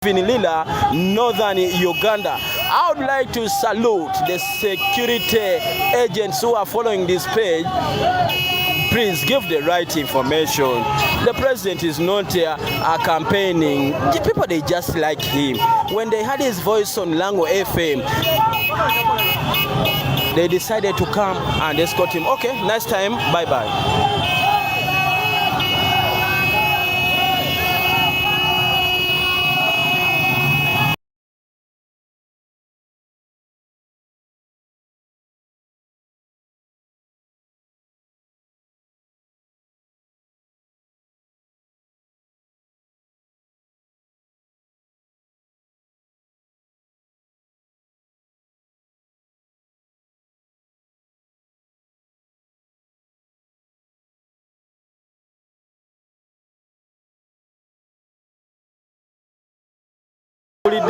Lila, northern Uganda. I would like to salute the security agents who are following this page. Please give the right information. The president is not campaigning. The people, they just like him. When they heard his voice on Lango FM, they decided to come and escort him. Okay, nice time. Bye-bye.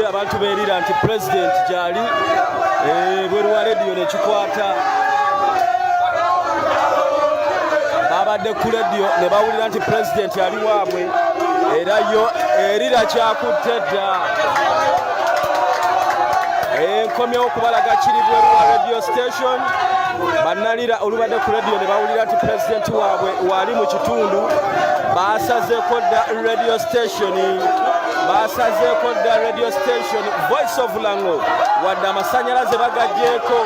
Abantu beerira nti president jali bweru wa radio ne kikwata babadde ku radio ne bawulira nti president ali waabwe era yo erira kyakutte dda enkomyewo okubalaga kiri bweru wa radio station bannalira olubadde ku radio ne bawulira nti president waabwe wali mu kitundu basazeeko dda radio station basazeeko dda radio station Voice of Lango wadde amasanyalaze bagagyeeko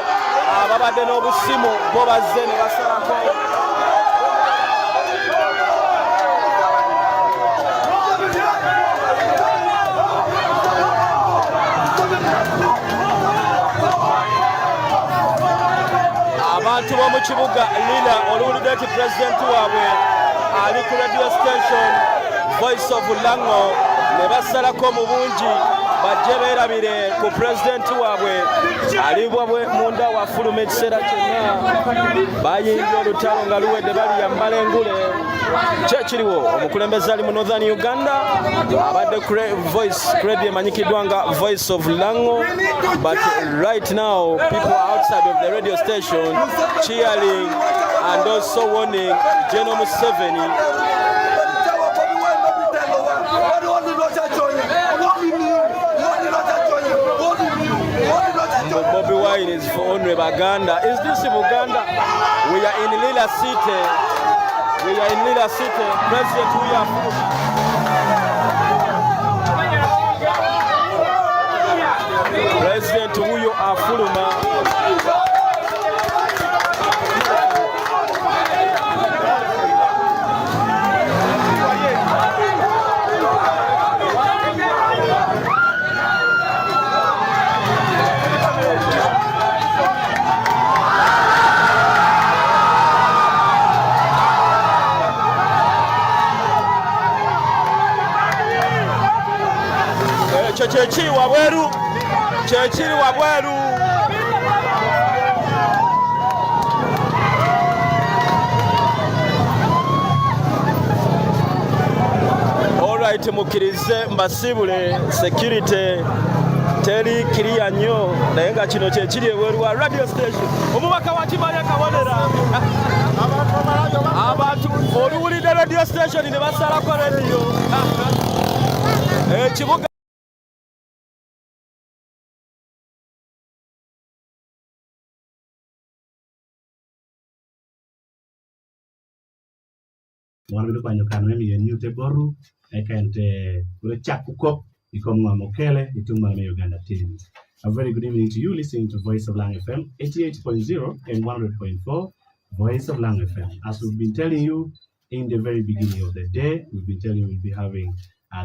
ababadde n'obusimu bo bazze ne basalako abantu b'omu kibuga Lila oluwulidde nti pulezidenti waabwe ali ku radio station Voice of Lango ne basalako mu bungi bajje beerabire ku pulezidenti waabwe ali bwabwe munda wafuluma ekiseera kyonna bayimbye olutalo nga luwedde baliyambala engule kyekiriwo omukulembeze ali mu northern Uganda abadde voice radio emanyikiddwa nga Voice of Lango, but right now people are outside of the radio station cheering and also warning General Museveni. Bobi wine is for Onre Baganda. Is this Buganda? We are in Lila City. We are in Lila City. President, we are President, we are Fuluma. Chechiri wabweru. Alright, mukirize mbasibule security teri kiriya nnyo naye nga kino kyekiri ebweru wa radio station omubaka wa Kimanya kabonera abantu oluwulidde radio station ne basalako radio ekibuga Wanabidi kwa nyokano mimi yenyute boru ekante ule chakuko ikomwa mokele ituma na Uganda TV. A very good evening to you listening to Voice of Lango FM 88.0 and 100.4 Voice of Lango FM. As we've been telling you in the very beginning of the day, we've been telling you we'll be having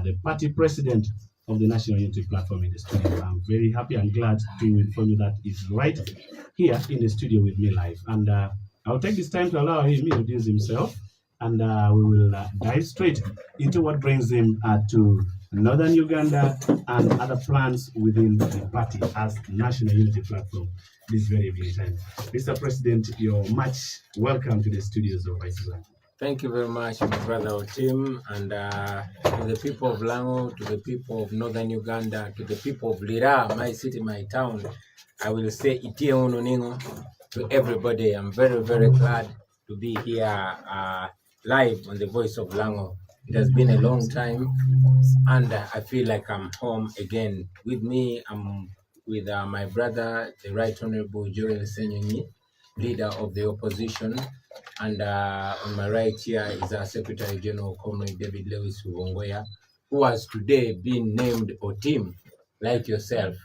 the party president of the National Unity Platform in the studio. I'm very happy and glad to inform you that he's right here in the studio with me live. And I'll take this time to allow him to introduce himself. And we will dive straight into what brings him to Northern Uganda and other plans within the party as National Unity Platform this very time. Mr. President, you're much welcome to the studios of Voice of Lango. Thank you very much, my brother Tim, and to the people of Lango, to the people of Northern Uganda, to the people of Lira, my city, my town. I will say Itie Ononingo to everybody. I'm very, very glad to be here live on the Voice of Lango It has been a long time, and I feel like I'm home again. With me, I'm with my brother, the Right Honorable Ssenyonyi, leader of the opposition, and on my right here is our Secretary General, Comrade David Lewis Rubongoya, who has today been named OTIM, like yourself.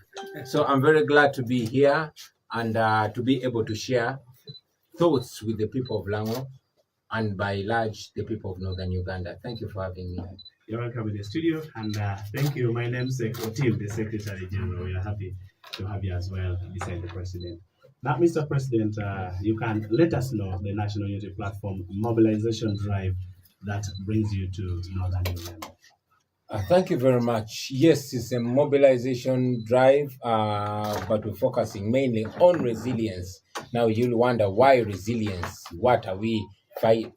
So I'm very glad to be here and to be able to share thoughts with the people of Lango and by large the people of Northern Uganda. Thank you for having me. You're welcome in the studio, and thank you. My name's Tim, the Secretary General. We are happy to have you as well beside the President. Now, Mr. President, you can let us know the National Unity Platform mobilization drive that brings you to Northern Uganda. Thank you very much. Yes, it's a mobilization drive, but we're focusing mainly on resilience. Now, you'll wonder why resilience? What are we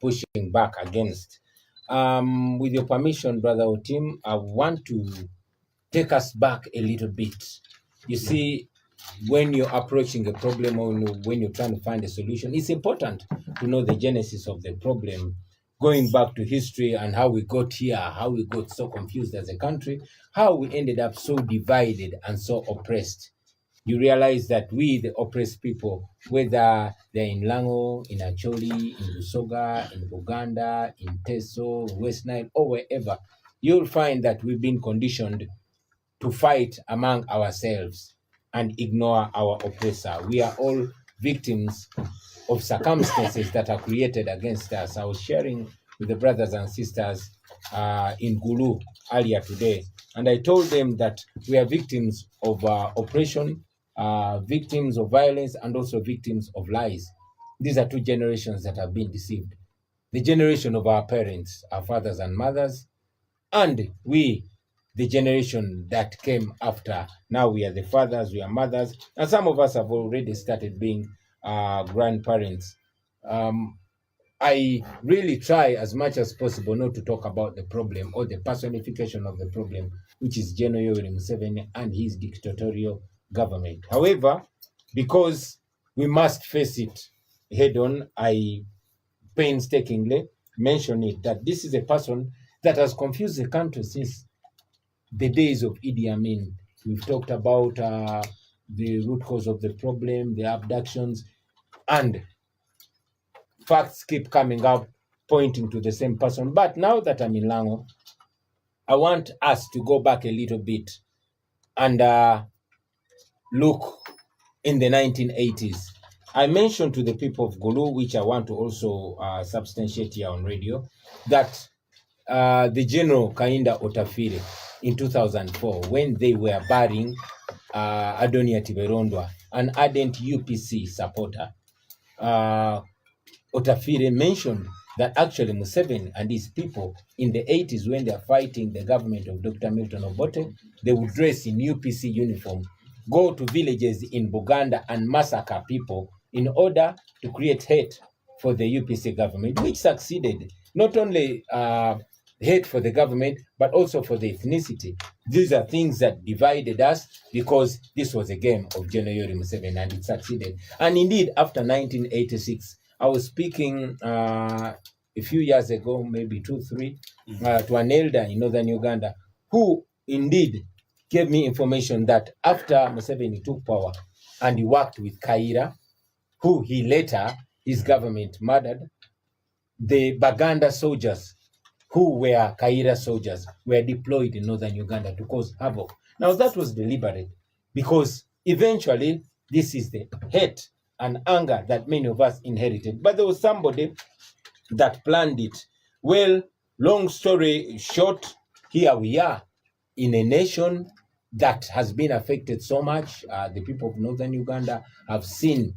pushing back against? With your permission, Brother Otim, I want to take us back a little bit. You see, when you're approaching a problem or when you're trying to find a solution, it's important to know the genesis of the problem, going back to history and how we got here, how we got so confused as a country, how we ended up so divided and so oppressed. You realize that we, the oppressed people, whether they're in Lango, in Acholi, in Busoga, in Buganda, in Teso, West Nile, or wherever, you'll find that we've been conditioned to fight among ourselves and ignore our oppressor. We are all victims of circumstances that are created against us. I was sharing with the brothers and sisters in Gulu earlier today, and I told them that we are victims of oppression, victims of violence, and also victims of lies. These are two generations that have been deceived. The generation of our parents, our fathers and mothers, and we, the generation that came after. Now we are the fathers, we are mothers, and some of us have already started being grandparents. I really try as much as possible not to talk about the problem or the personification of the problem, which is General Yoweri Museveni and his dictatorial government. However, because we must face it head on, I painstakingly mention it that this is a person that has confused the country since the days of Idi Amin. We've talked about the root cause of the problem, the abductions, and facts keep coming up pointing to the same person. But now that I'm in Lango, I want us to go back a little bit and look in the 1980s. I mentioned to the people of Gulu, which I want to also substantiate here on radio, that the General Kainda Otafire in 2004, when they were burying Adonia Tiberondwa, an ardent UPC supporter, Otafire mentioned that actually Museveni and his people in the 80s, when they're fighting the government of Dr. Milton Obote, they would dress in UPC uniform, go to villages in Buganda and massacre people in order to create hate for the UPC government, which succeeded. Not only hate for the government, but also for the ethnicity. These are things that divided us because this was a game of General Yoweri Museveni and it succeeded. And indeed, after 1986, I was speaking a few years ago, maybe 2, 3, to an elder in Northern Uganda who indeed gave me information that after Museveni took power and he worked with Kaira, who he later, his government murdered, the Baganda soldiers who were Kaira soldiers were deployed in Northern Uganda to cause havoc. Now that was deliberate because eventually this is the hate and anger that many of us inherited. But there was somebody that planned it. Well, long story short, here we are in a nation that has been affected so much. The people of Northern Uganda have seen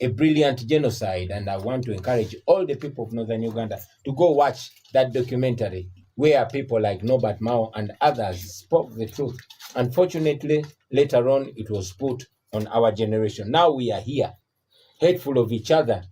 a brilliant genocide, and I want to encourage all the people of Northern Uganda to go watch that documentary where people like Norbert Mao and others spoke the truth. Unfortunately, later on, it was put on our generation. Now we are here, hateful of each other,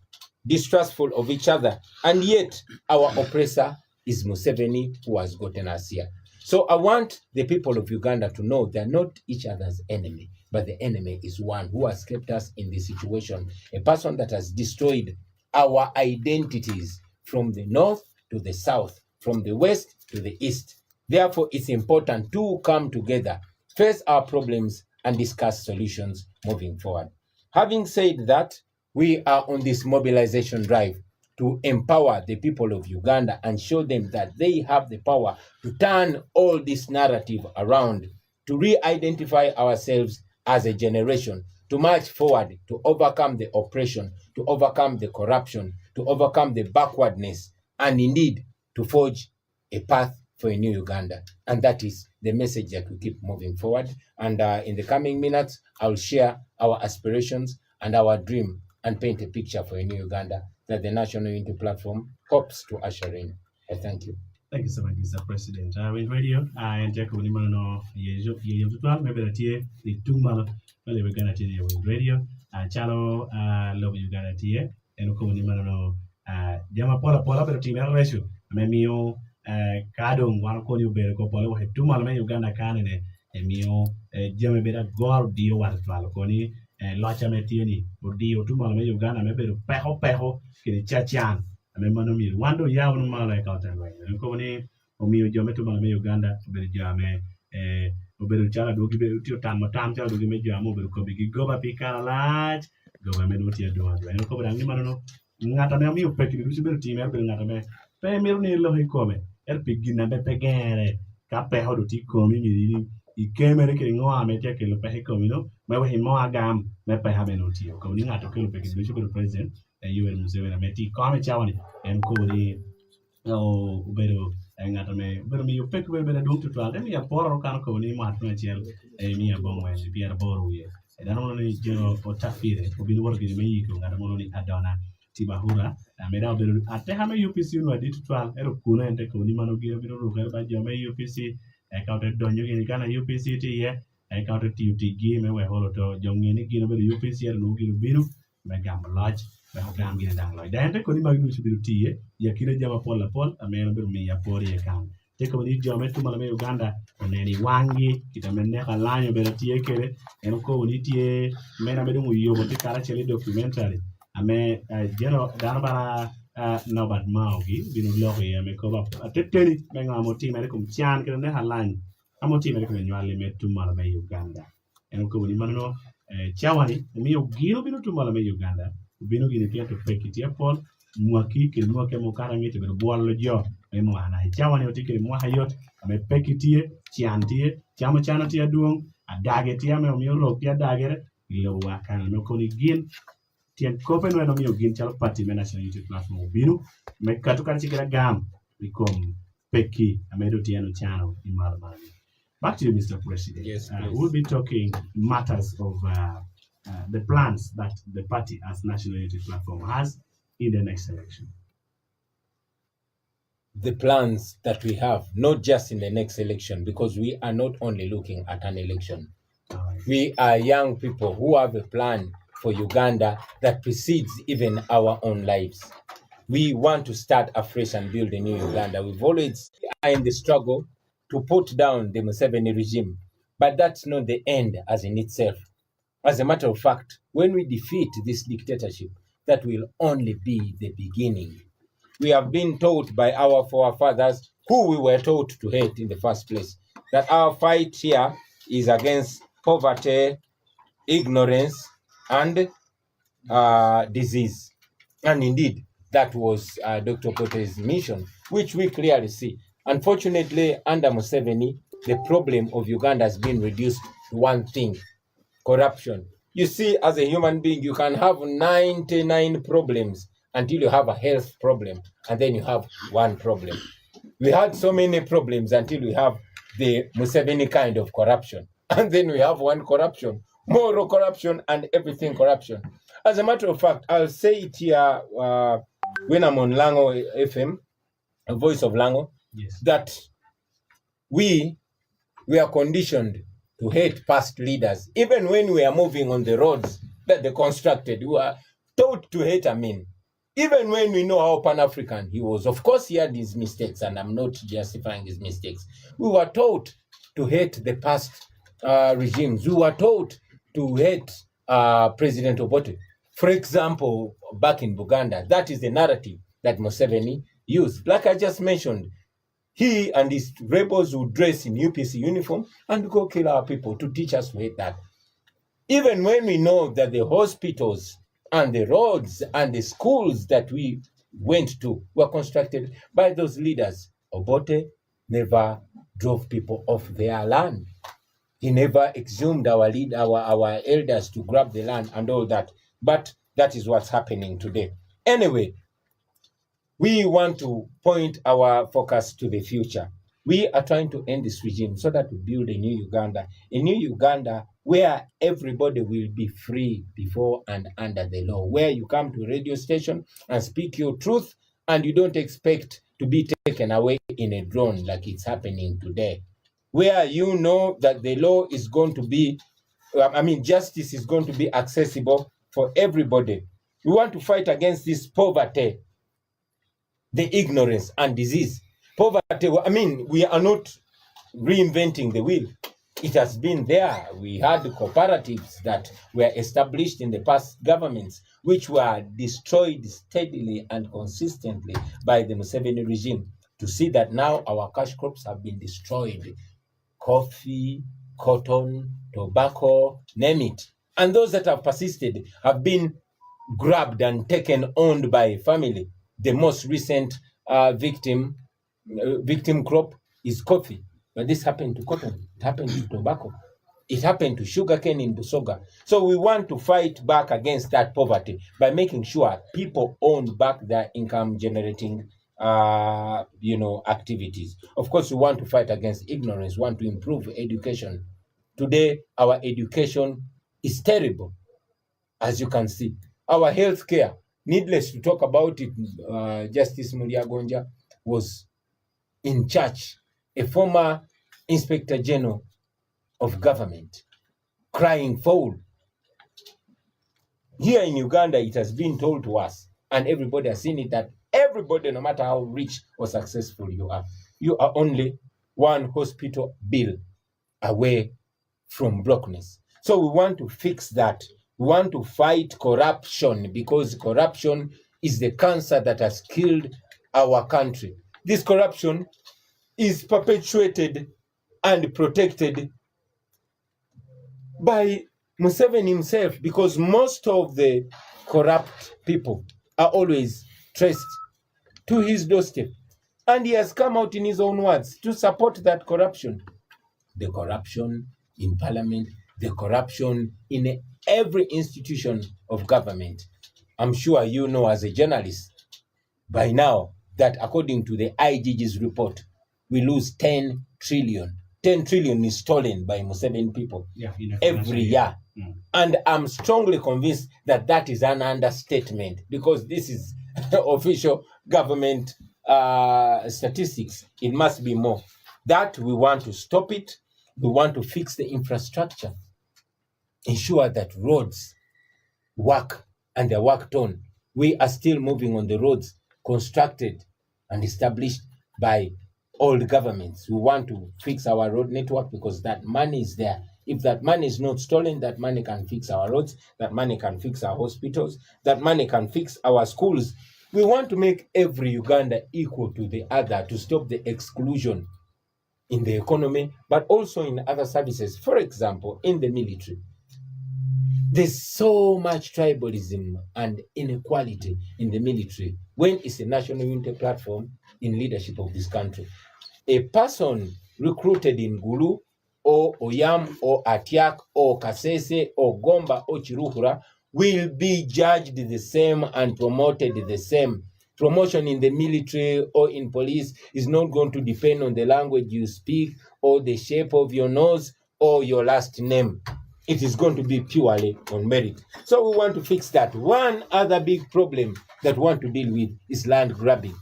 distrustful of each other, and yet our oppressor is Museveni, who has gotten us here. So I want the people of Uganda to know they're not each other's enemy, but the enemy is one who has kept us in this situation, a person that has destroyed our identities from the north to the south, from the west to the east. Therefore, it's important to come together, face our problems, and discuss solutions moving forward. Having said that, we are on this mobilization drive to empower the people of Uganda and show them that they have the power to turn all this narrative around, to re-identify ourselves as a generation, to march forward, to overcome the oppression, to overcome the corruption, to overcome the backwardness, and indeed to forge a path for a new Uganda. And that is the message that we keep moving forward. And in the coming minutes, I'll share our aspirations and our dream and paint a picture for a new Uganda that the National Unity Platform hopes to usher in. I thank you. Thank you so much, Mr. President. With radio, and Jacob Nimano, maybe the two months, we're going to with radio, Chalo, love Uganda tea, and Okomunimano, Jama Pola, but team ratio, Memio, Kadum, one call you better go Polo, 2 months, Uganda can, and Mio, Jama better go, Dio, what Falconi, and Lacha Metiani, or Dio, 2 months, Uganda, maybe Peho, Chachan. Amemanomi wando ya unu mala ekauta ngwe. Nkoni omiyo jome tu mala me Uganda obere jame obere chala dogi be tio tan chala dogi me jamo obere ko bigi goba pikala lach goba me nuti adwa. Nko bra ngi manono ngata me omiyo peki bi subere time obere ngata me pe miru ni lo hikome pigi na be pegere ka pe hodo ti komi mi ikemere ke ngoa me te ke lo pe hikomi no me we mo agam me pe ha me nuti ko ni ngata ke lo peki bi subere president UN Museveni meti kame chawani enkuri ubero ngatame ubero mi upek ubero dum tu twal mi aporo kan ko ni mat na chel mi abongwe bier boru ye dan mo ni jeno o tafire obino worgi me yiko ngata mo ni adona tibahura amera ubero ate ha me UPC no adi tu twal ero kuna ente ko ni mano giro biro ro ba jo me UPC e ka te donyo ni kana UPC ti ye e ka te ti gi me we holo to jongi ni gino biro UPC ero no giro biro me gam lodge Gam gina dang loy. Dante ko ni magnu subiru tiye yakina jama pola pol amena biru mi ya pori e kan. Te ko ni jama tu mala me Uganda oneni wangi kita menne kalanyo bera tiye kere en ko ni tiye mena bedu mu yobo ti kara chele documentary ame jero dan bara no bad maugi binu logi ame ko ba teteni me ngamo ti mere kum chan kere ne halan amo ti mere ko nyali me tu mala me Uganda. En ko ni manno chawani mi ogiro binu tu mala me Uganda. Bino gini kia to pekiti apol mwaki ke mwake mukara ngite bero bollo jo e mwana chawani otike mwa hayot ame pekitie chiantie chama chana tia duong adage tia me omiyo ro tia dagere ilo wakana me koni gin tien kopen weno miyo gin chalo party me National Unity Platform bino me katukan chikira gam bikom peki ame do tia no chano imalo mali. Back to you, Mr. President. Yes, we'll be talking matters of the plans that the party as National Unity Platform has in the next election. The plans that we have, not just in the next election, because we are not only looking at an election. Right. We are young people who have a plan for Uganda that precedes even our own lives. We want to start afresh and build a new Uganda. We've always are in the struggle to put down the Museveni regime, but that's not the end as in itself. As a matter of fact, when we defeat this dictatorship, that will only be the beginning. We have been taught by our forefathers, who we were taught to hate in the first place, that our fight here is against poverty, ignorance, and disease. And indeed, that was Dr. Pote's mission, which we clearly see. Unfortunately, under Museveni, the problem of Uganda has been reduced to one thing: corruption. You see, as a human being, you can have 99 problems until you have a health problem, and then you have one problem. We had so many problems until we have the Museveni kind of corruption, and then we have one corruption, moral corruption, and everything corruption. As a matter of fact, I'll say it here when I'm on Lango FM, a voice of Lango, yes, that we are conditioned to hate past leaders. Even when we are moving on the roads that they constructed, we are taught to hate Amin. Even when we know how Pan-African he was. Of course, he had his mistakes, and I'm not justifying his mistakes. We were taught to hate the past regimes. We were taught to hate President Obote. For example, back in Buganda, that is the narrative that Museveni used. Like I just mentioned, he and his rebels would dress in UPC uniform and go kill our people to teach us to hate that. Even when we know that the hospitals and the roads and the schools that we went to were constructed by those leaders, Obote never drove people off their land. He never exhumed our elders to grab the land and all that. But that is what's happening today. Anyway, we want to point our focus to the future. We are trying to end this regime so that we build a new Uganda where everybody will be free before and under the law, where you come to a radio station and speak your truth and you don't expect to be taken away in a drone like it's happening today, where you know that the law is going to be, justice is going to be accessible for everybody. We want to fight against this poverty, the ignorance and disease. Poverty, we are not reinventing the wheel. It has been there. We had cooperatives that were established in the past governments, which were destroyed steadily and consistently by the Museveni regime. To see that now our cash crops have been destroyed. Coffee, cotton, tobacco, name it. And those that have persisted have been grabbed and owned by a family. The most recent victim crop is coffee. But this happened to cotton, it happened to tobacco, it happened to sugarcane in Busoga. So we want to fight back against that poverty by making sure people own back their income generating activities. Of course, we want to fight against ignorance, we want to improve education. Today, our education is terrible, as you can see. Our healthcare, needless to talk about it, Justice Mulyagonja was in charge, a former Inspector General of government, crying foul. Here in Uganda, it has been told to us, and everybody has seen it, that everybody, no matter how rich or successful you are only one hospital bill away from brokenness. So we want to fix that. We want to fight corruption, because corruption is the cancer that has killed our country. This corruption is perpetuated and protected by Museveni himself, because most of the corrupt people are always traced to his doorstep. And he has come out in his own words to support that corruption. The corruption in parliament, the corruption in every institution of government. I'm sure you know as a journalist by now that according to the IGG's report, we lose 10 trillion. 10 trillion is stolen by Museveni people every year. And I'm strongly convinced that that is an understatement, because this is official government statistics. It must be more. That we want to stop it. We want to fix the infrastructure. Ensure that roads work and they're worked on. We are still moving on the roads constructed and established by old governments. We want to fix our road network because that money is there. If that money is not stolen, that money can fix our roads, that money can fix our hospitals, that money can fix our schools. We want to make every Uganda equal to the other, to stop the exclusion in the economy, but also in other services. For example, in the military, there's so much tribalism and inequality in the military when it's a national unity platform in leadership of this country. A person recruited in Gulu or Oyam or Atiak or Kasese or Gomba or Chiruhura will be judged the same and promoted the same. Promotion in the military or in police is not going to depend on the language you speak or the shape of your nose or your last name. It is going to be purely on merit. So we want to fix that. One other big problem that we want to deal with is land grabbing.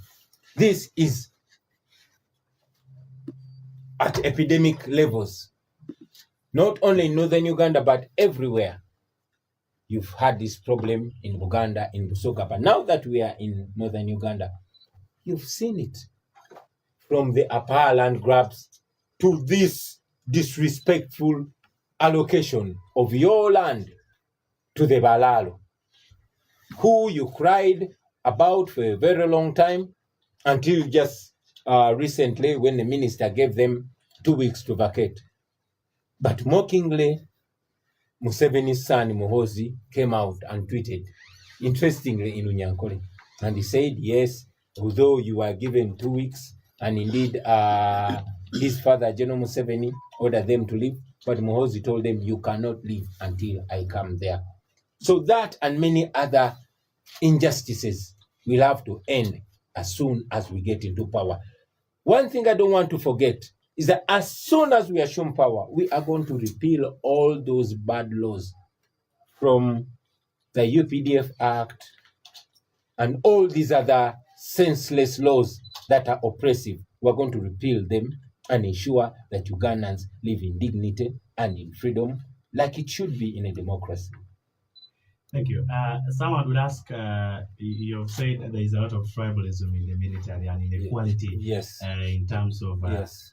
This is at epidemic levels, not only in northern Uganda, but everywhere. You've had this problem in Uganda, in Busoga, but now that we are in northern Uganda, you've seen it. From the upper land grabs to this disrespectful allocation of your land to the Balalo, who you cried about for a very long time until you just recently when the minister gave them 2 weeks to vacate. But mockingly, Museveni's son Muhoozi came out and tweeted, interestingly in Unyankole, and he said, yes, although you were given 2 weeks, and indeed his father, General Museveni, ordered them to leave, but Muhoozi told them, you cannot leave until I come there. So that and many other injustices will have to end as soon as we get into power. One thing I don't want to forget is that as soon as we assume power, we are going to repeal all those bad laws from the UPDF Act and all these other senseless laws that are oppressive. We're going to repeal them and ensure that Ugandans live in dignity and in freedom like it should be in a democracy. Thank you. Someone would ask, you've said that there is a lot of tribalism in the military and inequality. Yes. In terms of yes.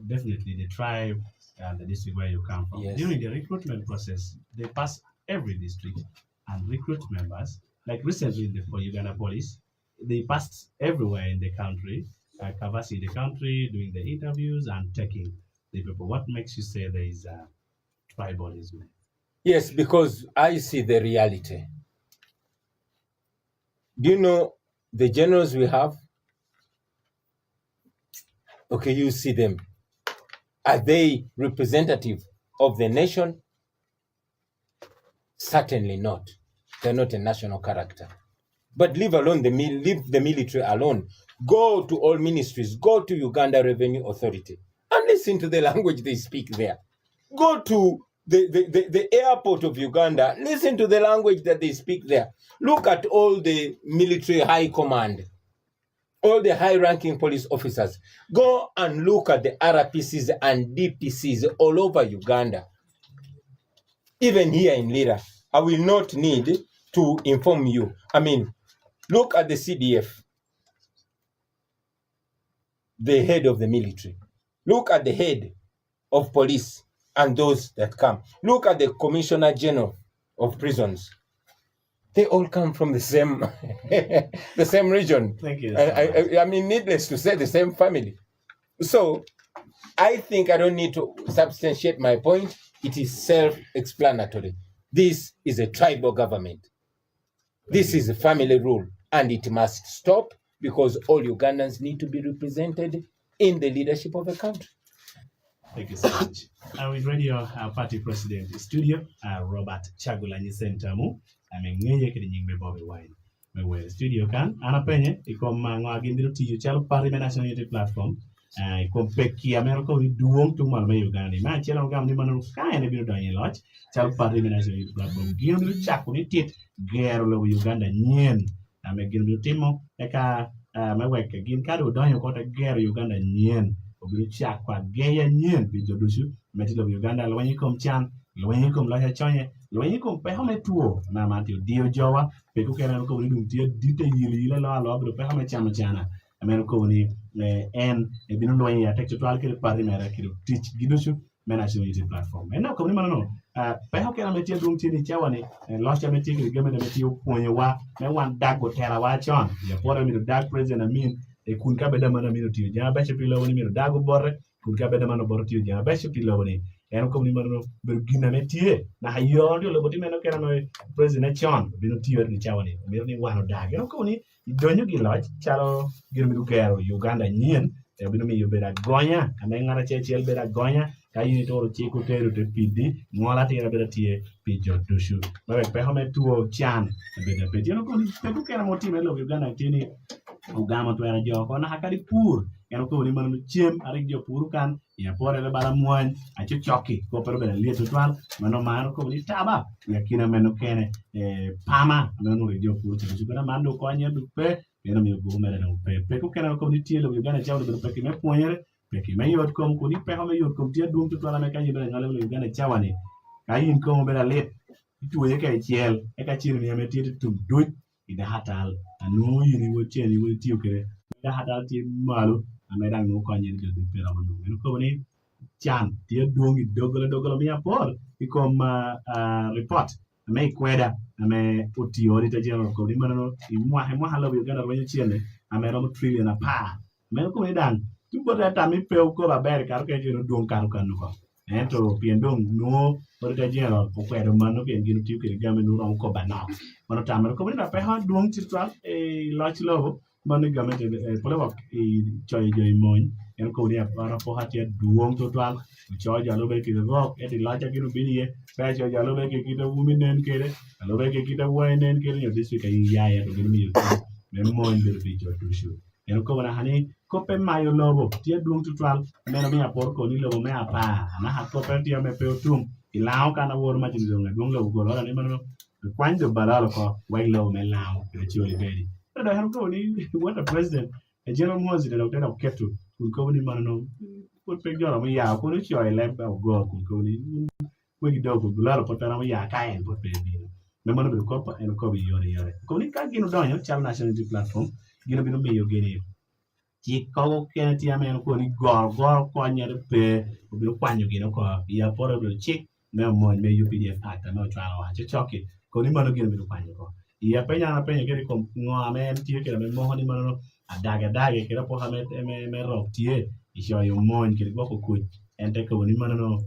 Definitely the tribe and the district where you come from. Yes. During the recruitment process, they pass every district and recruit members. Like recently for Uganda Police, they passed everywhere in the country, canvassing the country, doing the interviews and taking the people. What makes you say there is tribalism? Yes, because I see the reality. Do you know the generals we have? Okay, you see them. Are they representative of the nation? Certainly not. They're not a national character. But leave the military alone. Go to all ministries. Go to Uganda Revenue Authority and listen to the language they speak there. Go to the airport of Uganda, listen to the language that they speak there. Look at all the military high command, all the high-ranking police officers. Go and look at the RPCs and DPCs all over Uganda. Even here in Lira, I will not need to inform you. I mean, look at the CDF, the head of the military. Look at the head of police and those that come. Look at the Commissioner General of Prisons. They all come from the same the same region. Thank you. I mean, needless to say, the same family. So I think I don't need to substantiate my point. It is self-explanatory. This is a tribal government. This is a family rule, and it must stop because all Ugandans need to be represented in the leadership of the country. Thank you so much. With Radio Party President Studio, Robert Chagulanyi Sentamu, ameng'eye kidi nyingbe Bobi Wine. Mewe studio kan, anapenye, ikom ngwagindiro tiyo chalo Parliament National Unity Platform, ikom peki Ameriko ni duong tumal me Uganda. Ma chelo gam ni manu kaya ne bino danye loch, chalo Parliament National Unity Platform. Gino bino chaku ni tit, gero lo Uganda nyen. Gino bino timo, eka mewe ke gin kado donyo kota gero Uganda nyen. Obiro chak kwa geya nyen bijo dusu meti lo Uganda lwenyi kom chan lwenyi kom locha chonye lwenyi kom pe home tuo na matio dio jowa pe ku kera ko ni dum tie dite yili la lo abro pe home chano chana ameno ko ni en e binu lwenyi ya tek to alkere parri mera kiro teach gidusu National Unity Platform ena ko ni manano pe ho kera meti dum tie ni chawa ni locha meti ke geme de meti ponyo wa me wan dago tera wa chon ya pore mi dag president amin e kun ka beda mana mino tiyo jana beche pilo woni mino dago borre kun ka beda mana bor tiyo jana beche pilo woni en ko ni mano ber gina metie na hayondo lo boti meno kera no president chon bino tiyo ni chawani mino ni wano dago en ko ni donyo gi loch chalo gir mi gero Uganda nyen e bino mi yobera gonya ame ngara chechel bera gonya ka yini toro chiko teru te pidi ngola tira bera tie pijo dushu bawe pe home tuo chan beda pedi en ko ni pe ku kera motime lo Uganda tini ugama to era joko na hakari pur eno ko ni manu chiem ari jo pur kan ya pore le bala muan a choki ko pero bele lieto twal mano mano ko ni taba ya kina meno kene pama mano ri jo pur tu kana mando ko anya du pe eno mi go mele no pe ko kana ko ni tielo Uganda chawdo be pe ki me poñere pe ki me yot ko ni pe ho me yot ko tie dum tu twala me kan yebe ngale Uganda chawani kayin ko bele let tu ye ka chiel e ka chiri ni me tie tum duit ida hatal anu yini wo cheni wo tiyo kere ida hatal ti malu amedang no konye de pera manu en ko ni chan ti dongi dogolo mi apor ikom report ame kweda ame oti ori ta general ko ni manu imwa halo bi gana wanyo chene ame ro trillion apa men ko dan tu bo ta mi pe ko ba ber kar ke jino don kar kan ko ento pien dong no bo ta jino ko kwero mano pien gino tiu ke game no ron ko ba na mano ta mer ko na pe ha duong tirtwal e loch lobo mano game te pole wak e choy joy moy en ko ni para po ha tie duong to twal choy jalo be ke rock e ti locha gino binie pe choy jalo be ke kita women nen kere alo be ke kita women nen kere yo this week ay ya to gino mi yo men moy be bi choy to show en ko na hani ko pe mayo lobo tie duong tutwal meno mi apor ko ni lobo me apa na ha ko pe tie me pe otum ilao kana wor ma tin zonga duong lobo ko ni mano kwan do balalo ko wai lobo me lao ke chioli bedi do han ko ni what a president a general mozi de doctor of ketu kun ko ni mano ko pe joro mi ya ko ni chioli le ba go kun ko ni ko gi do ko balalo po tara mi ya ka en po pe bi me mano be ko en ko bi yore ko ni ka gino donyo chal national unity platform gino bino mi yo gene chỉ có cái chị em của đi gõ coi nhà được về bị quan nhiều cái nó có bây giờ bỏ được check nếu mà mình UPDF at nó cho nó chỉ cho cái có đi mà nó kia bị quan nhiều có bây giờ bây giờ cái con ngõ mà em chỉ cái mình mua đi mà nó daga cái đó po hame em rock tie isho yo mon cái đó có em thấy cái đi mà nó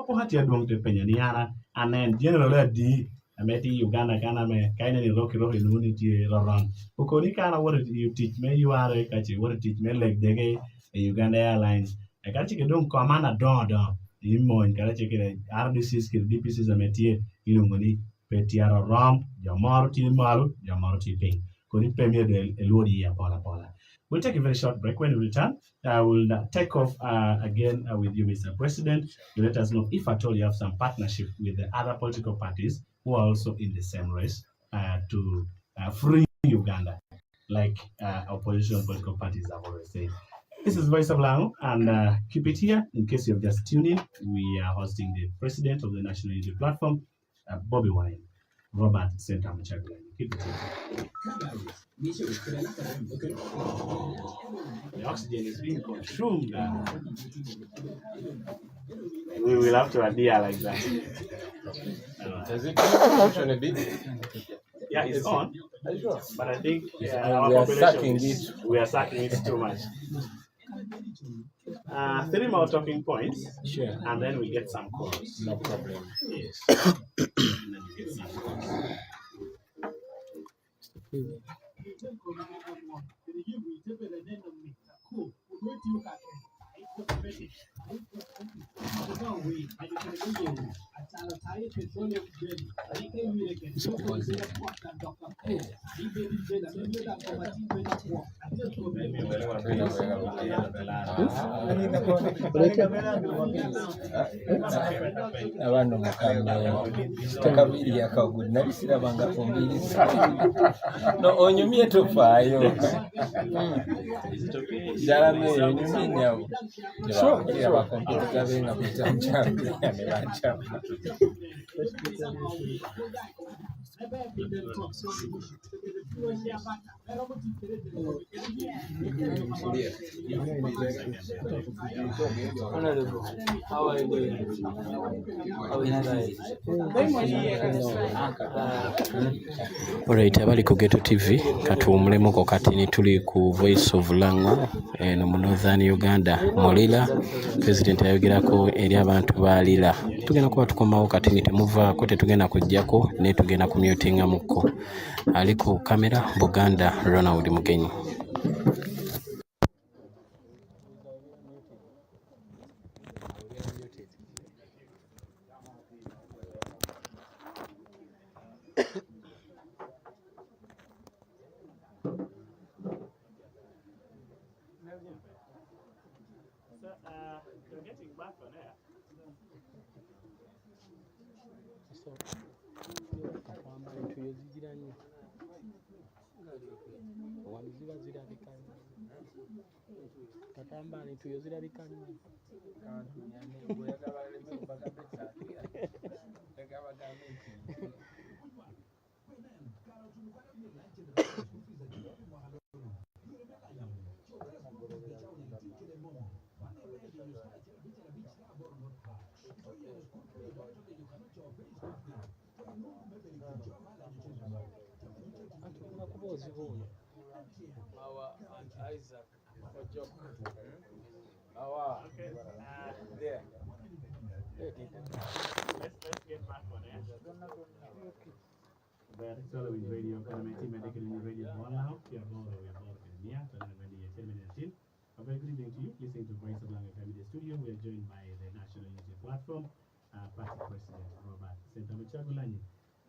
po ha tie duong te penya ni ana anen general di ameti Uganda kana me kaina ni rock ni tie roron ko ni kana what you teach me you are ka chi what teach me like dege Uganda Airlines e ka chi ke don commander don imo en ka chi ke RDCs ke DPCs ametie ilungoni petiaro rom jamor ti malu jamor ti ping ko ni premier de elodi ya pola. We'll take a very short break. When we return, I will take off again with you, Mr. President, to let us know if at all you have some partnership with the other political parties who are also in the same race to free Uganda, like opposition political parties have always said. This is Voice of Lango, and keep it here. In case you've just tuned in, we are hosting the president of the National Unity Platform, Bobi Wine, Robert Center Machagula. Keep it here. The oxygen is being consumed. We will have to adhere like that. Does it function a bit? Yeah, it's on. But I think we are sucking this. We are sucking it too much. 3 more talking points. Sure. And then we get some calls. No problem. Yes. And then we get some calls. Abantu takabiri akagudi nabisira banga kumbiri no onyumye tofayo jarame onyumye nyawo sure ya bakompyuta gabenga kuchanja ne banchama How are you doing? Alright, abali ku Ghetto TV katuwumulemu kati ni tuli ku Voice of Lango no mu Northern Uganda Molila president ayogerako eri abantu balila tugenda kuba tukomawo kati ni temuvaako tetugenda kujjako ne tugenda ku mutinga mukko ali ku kamera Buganda Ronald Mugenyi. You're getting back on air. Our Aunt Isaac Okay. Let's get back on air. Better with radio Calamity Medical Radio Now. We are both here. A very good evening to you. Listening to Voice of Lango Family Studio. We are joined by the National Unity Platform, Party President Robert Ssenyonyi.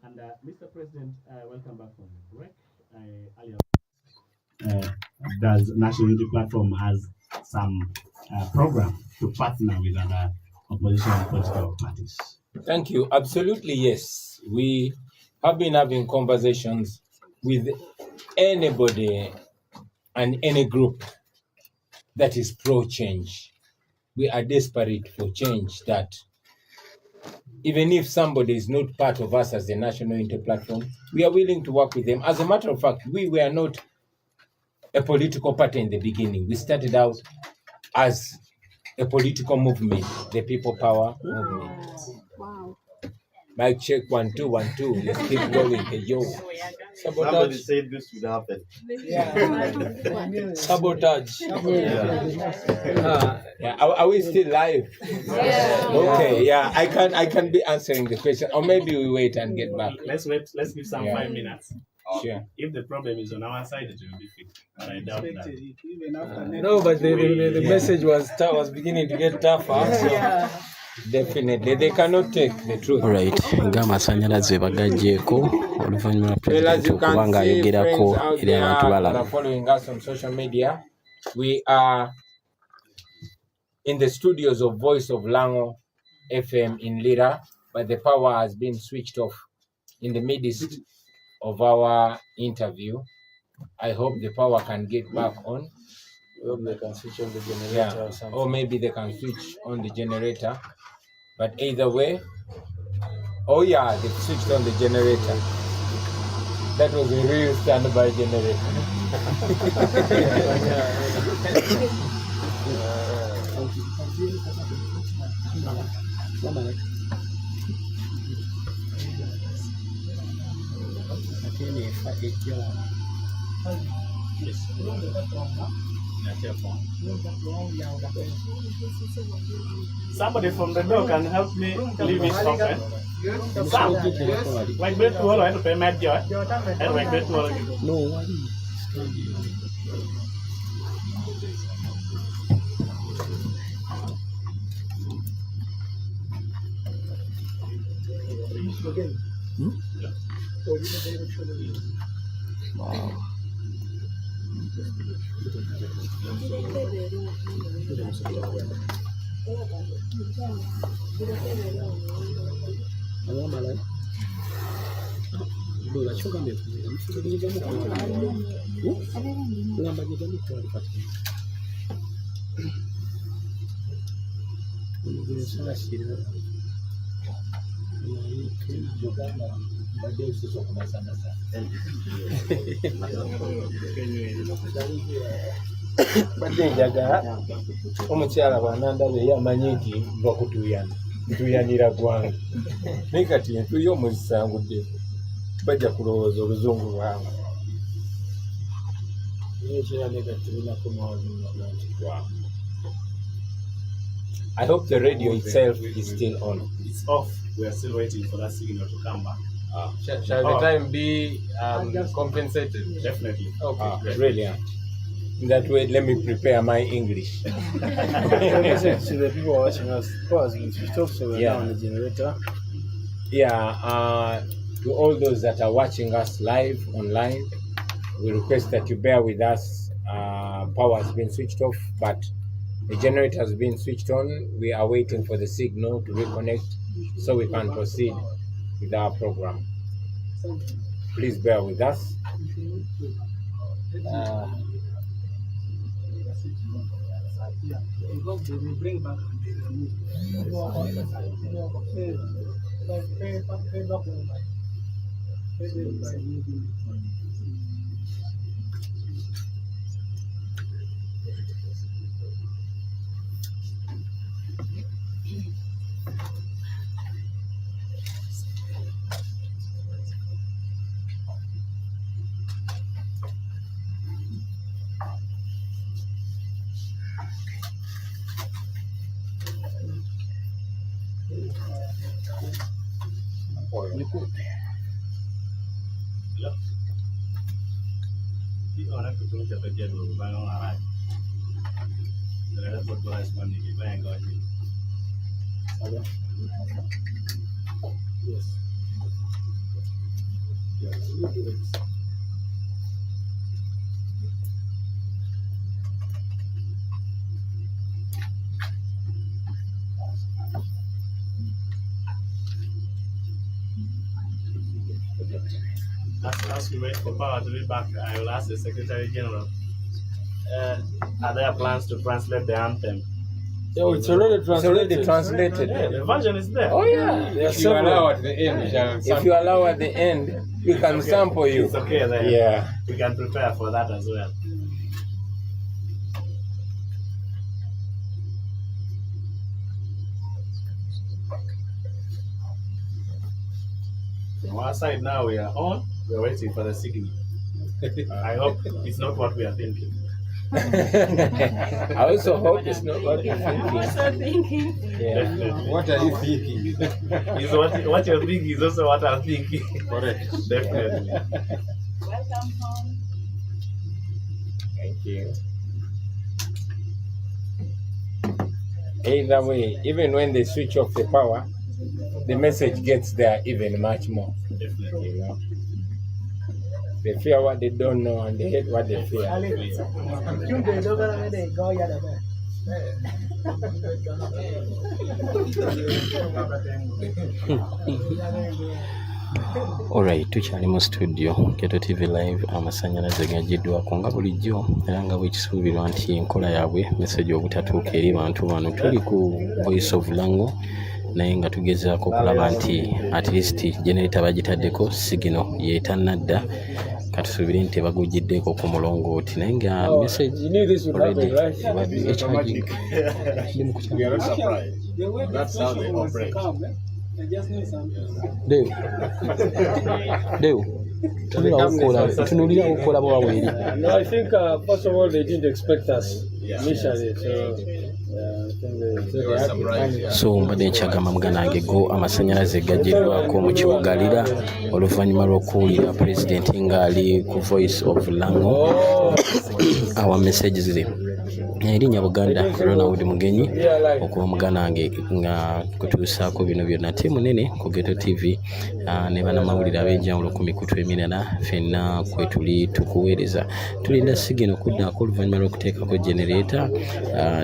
And Mr. President, welcome back from the break. Does National Unity Platform has some program to partner with other opposition political parties? Thank you. Absolutely, yes. We have been having conversations with anybody and any group that is pro-change. We are desperate for change, that even if somebody is not part of us as the National Unity Platform, we are willing to work with them. As a matter of fact, we were not a political party in the beginning. We started out as a political movement, the People Power Movement. Wow. Mic check 1 2 1 2. Let's keep going. Hey, yo. Somebody said this would happen. Sabotage. Are we still live? Yeah. Okay. Yeah. I can be answering the question, or maybe we wait and get back. Let's wait. Let's give some 5 minutes. Sure. If the problem is on our side, it will be fixed. But I doubt that. No, but the message was beginning to get tougher. So. Definitely, they cannot take the truth. Right, ng'amasanyalaze bagaggyeko oluvannyuma pulezidenti okuba ng'ayogerako eri abantu balala. Following us on social media, we are in the studios of Voice of Lango FM in Lira, but the power has been switched off in the midst of our interview. I hope the power can get back on. I hope they can switch on the generator or something. Or maybe they can switch on the generator. But either way, oh yeah, they switched on the generator. That was a real standby generator. Somebody from the door can help me leave it open. Sam, like bed to all, I have to pay my joy. And like bed to all. No, wow. Badde njagala omukyala bw'anandaba yamanyi nti nva kutuyana ntuyanira gwange naye kati ntuye omuzisangudde bajja kulowooza oluzungu lwange naye ekira ne kati tulinaku n'olunga nti gwange. I hope the radio itself is still on. It's off. We are still waiting for that signal to come back. Shall the time be compensated? Definitely. Okay, Brilliant. In that way, let me prepare my English. To the people watching us, pause, we stop so we're now on the generator. Yeah, to all those that are watching us live online, we request that you bear with us. Power has been switched off, but the generator has been switched on. We are waiting for the signal to reconnect so we can proceed with our program. Please bear with us. As we wait for power to be back, I will ask the Secretary General, are there plans to translate the anthem? Yeah, it's already translated. Yeah, the version is there. Oh yeah. If you allow at the end, If you allow at the end, we can sample you. It's okay then. Yeah. We can prepare for that as well. From our side now we are on. We are waiting for the signal. I hope it's not what we are thinking. I also hope it's not what you're thinking. Yeah. Definitely. what are you thinking? Is what you're thinking is also what I'm thinking. Correct. Definitely. Welcome home. Thank you. Either way, even when they switch off the power, the message gets there even much more. Definitely. You know, they fear what they don't know and they hate what they fear. Alright, tukyali mu studio Ghetto TV Live, amasannyalaze gagiddwako nga bulijjo era nga bwekisuubirwa nti enkola yaabwe message obutatuuka eri bantu bano. Tuli ku Voice of Lango naye nga tugezaako okulaba nti at least generator bagitaddeko signal yeetannadda, katusuubire nti bagugiddeko ku mulongooti naye nga message already charging. That's how they operate. Deo, tunulira ukola bwaweri. No, I think first of all they didn't expect us initially, so So mbadde nkyagamba muganange go amasannyalaze gaggiddwako mu kibuga Lira oluvannyuma lw'okuwulira pulezidenti ng'ali ku Voice of Lango awa messages ze. Erinnya Buganda Ronald Mugenyi okuba muganange nga kutuusaako bino byonna ttiimu nene ku Ghetto TV ne bannamawulire ab'enjawulo ku mikutu emirala ffenna kwe tuli tukuweereza. Tulinda sigino kuddaako oluvannyuma lw'okuteekako generator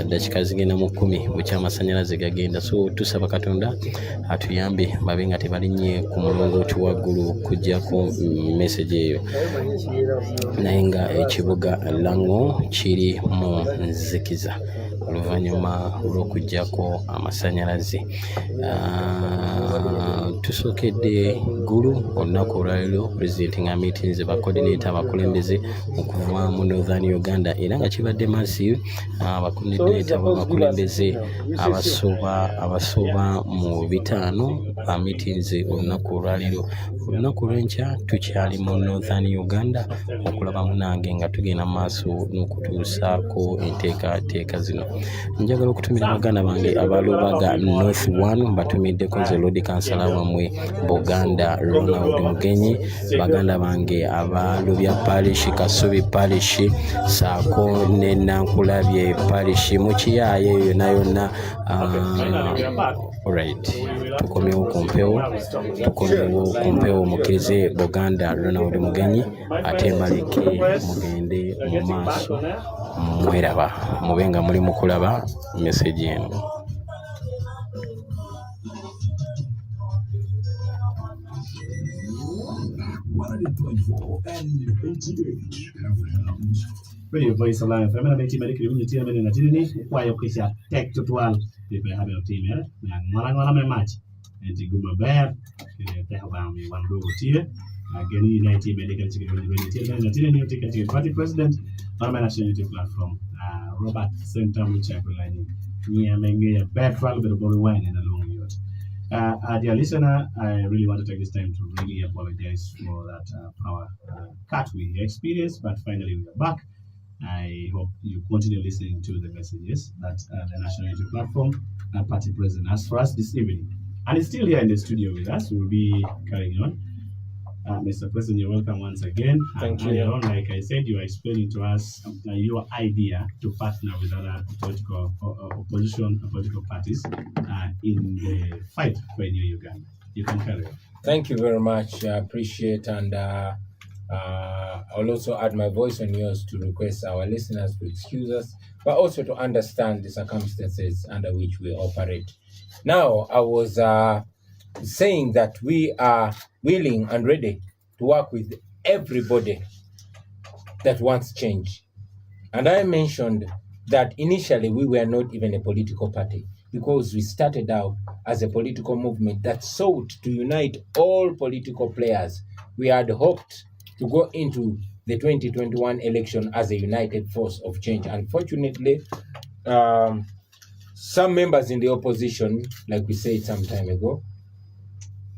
dakika zigenda mu 10 bukyamasannyalaze gagenda. So tusaba Katonda atuyambe babe nga tebalinnye ku mulongooti waggulu kuggyako message eyo naye nga ekibuga Lango kiri mu nzikiza oluvannyuma lw'okuggyako amasannyalaze. Tusookedde gulu olunaku olwaliro pulezidenti nga meetings ba coordinator abakulembeze okuva mu Northern Uganda era nga kibadde massive. Abacoordinator b'abakulembeze abasoba mu 5 ba meetings olunaku olwaliro. Olunaku lw'enkya tukyali mu Northern Uganda okulaba munange nga tugenda maaso n'okutuusaako enteekateeka zino. Njagala okutumira baganda bange abalubaga North 1 batumiddeko nze Lord Kansala wamwe Buganda Ronald Mugenyi, baganda bange abalubya parish Kasubi parish saako ne Nankulabye parish mu Kiyaye yonna. Alright, tukomyewo ku mpewo mukkirize Buganda Ronald Mugenyi ate mbaleke mugende mu maaso mweraba mube nga muli mu kulaba message eno. Radio Voice of Lango FM na beti maliki ni tia mene na tini kwa yo kisha tek tutwal pepe habe o team ya ngala me match enti guma bear kile te haba mi wandu tia gani na team maliki chiki ni tia na tini ni tika party president na national unity platform Robert Center Muchakulani ni amenge bear travel bit of wine and along yot. Dear listener, I really want to take this time to really apologize for that power cut we experienced, but finally we are back. I hope you continue listening to the messages that the National Unity Platform and Party President has for us this evening. and is still here in the studio with us. We'll be carrying on. Mr. President, you're welcome once again. Thank And you. earlier on, like I said, you are explaining to us your idea to partner with other political political parties in the fight for a new Uganda. You can carry on. Thank you very much. I appreciate, and I'll also add my voice on yours to request our listeners to excuse us, but also to understand the circumstances under which we operate. Now, I was saying that we are willing and ready to work with everybody that wants change. And I mentioned that initially we were not even a political party, because we started out as a political movement that sought to unite all political players. We had hoped to go into the 2021 election as a united force of change. Unfortunately, some members in the opposition, like we said some time ago,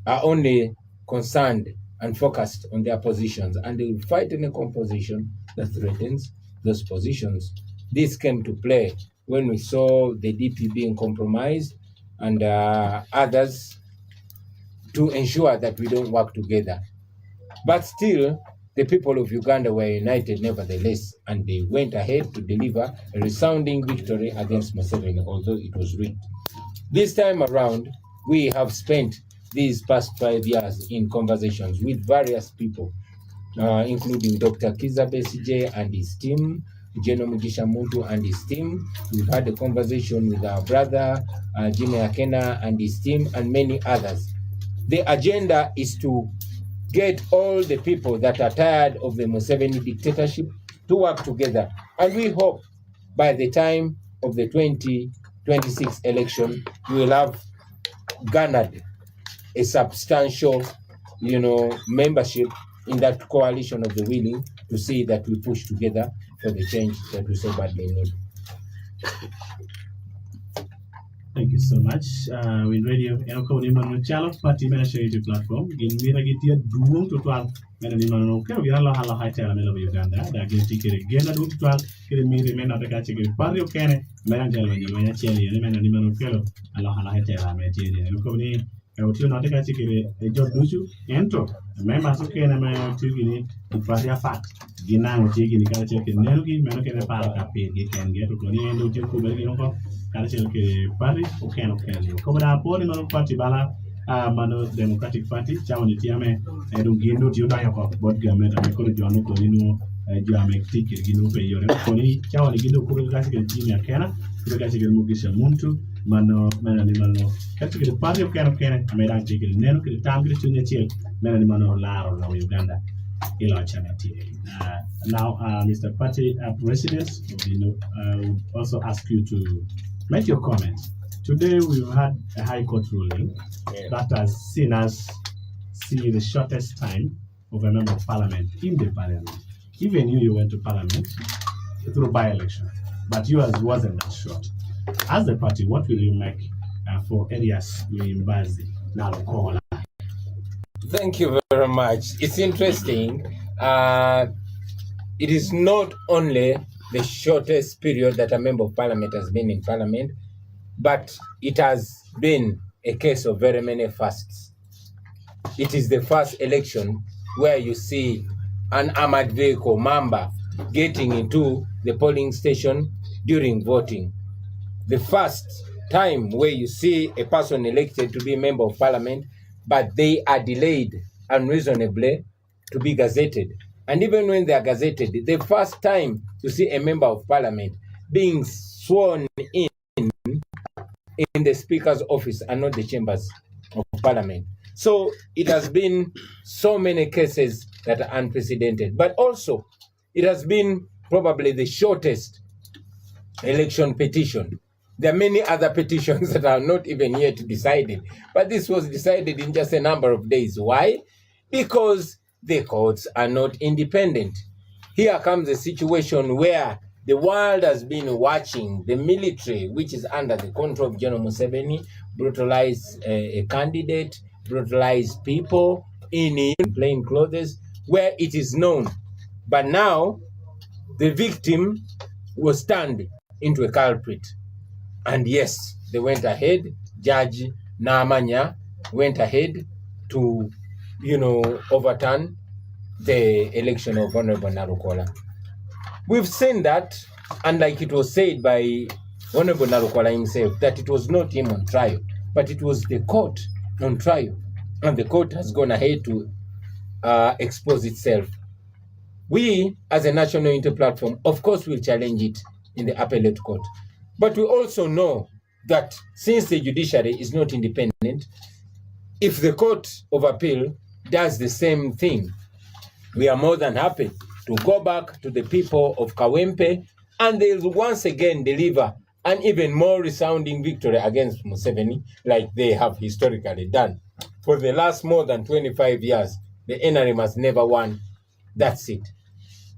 are only concerned and focused on their positions, and they will fight in a composition that threatens those positions. This came to play when we saw the DP being compromised and others to ensure that we don't work together. But still, the people of Uganda were united nevertheless, and they went ahead to deliver a resounding victory against Museveni, although it was rigged. This time around, we have spent these past 5 years in conversations with various people, including Dr. Kiza Besigye and his team, General Mugisha Muntu and his team. We've had a conversation with our brother, Jimmy Akena and his team, and many others. The agenda is to get all the people that are tired of the Museveni dictatorship to work together. And we hope by the time of the 2026 election, we will have garnered a substantial, membership in that coalition of the willing to see that we push together for the change that we so badly need. Thank you so much. With radio, Enoko Nimano Chalo, Party Manager platform, in Miragitia, Duum to 12, Menimano, Kerala Hala Haitela Melo Uganda, that get ticket again at 12, Kirimiri Men of the Catching Party, Kene, Manangel, and Manacheli, and Menimano Kello, Aloha Haitela, Metian, and Koni. I would not take a ticket a job do enter. Members of Kenya may take it for their fact. Gina will take in the culture can never give American Paraka pay. He can get to Korea and do Kubelino, culture party, or can of Kelly. Cover our body, no party bala, Mano Democratic Party, Chow Tiame, and do Gindo Judayo, but government and College John Colino, Jamek ticket, Gino pay your Koni, Chow and Gindo Kuraka, Jimmy Akena, Kuraka Mugisha Muntu. Mano kati the party of Kenya amera chiki neno kile tambi chunya chile mena mano laro la Uganda ilo chamati. Now Mr. Party President, would also ask you to make your comments. Today we've had a High Court ruling that has seen us see the shortest time of a member of parliament in the parliament. Even you went to parliament through by-election, but yours wasn't that short. As a party, what will you make for areas in Mbazi, Nalokola? Thank you very much. It's interesting. It is not only the shortest period that a member of parliament has been in parliament, but it has been a case of very many firsts. It is the first election where you see an armored vehicle, Mamba, getting into the polling station during voting. The first time where you see a person elected to be a member of parliament, but they are delayed unreasonably to be gazetted. And even when they are gazetted, the first time to see a member of parliament being sworn in the speaker's office and not the chambers of parliament. So it has been so many cases that are unprecedented, but also it has been probably the shortest election petition. There are many other petitions that are not even yet decided, but this was decided in just a number of days. Why? Because the courts are not independent. Here comes a situation where the world has been watching the military, which is under the control of General Museveni, brutalize a candidate, brutalize people in plain clothes, where it is known. But now, the victim was turned into a culprit. And yes, they went ahead, judge Namanya went ahead to, overturn the election of Honorable Narukola. We've seen that, and like it was said by Honorable Narukola himself, that it was not him on trial, but it was the court on trial, and the court has gone ahead to expose itself. We, as a national inter-platform, of course, will challenge it in the appellate court. But we also know that since the judiciary is not independent, if the Court of Appeal does the same thing, we are more than happy to go back to the people of Kawempe, and they'll once again deliver an even more resounding victory against Museveni, like they have historically done. For the last more than 25 years, the NRM has never won that seat.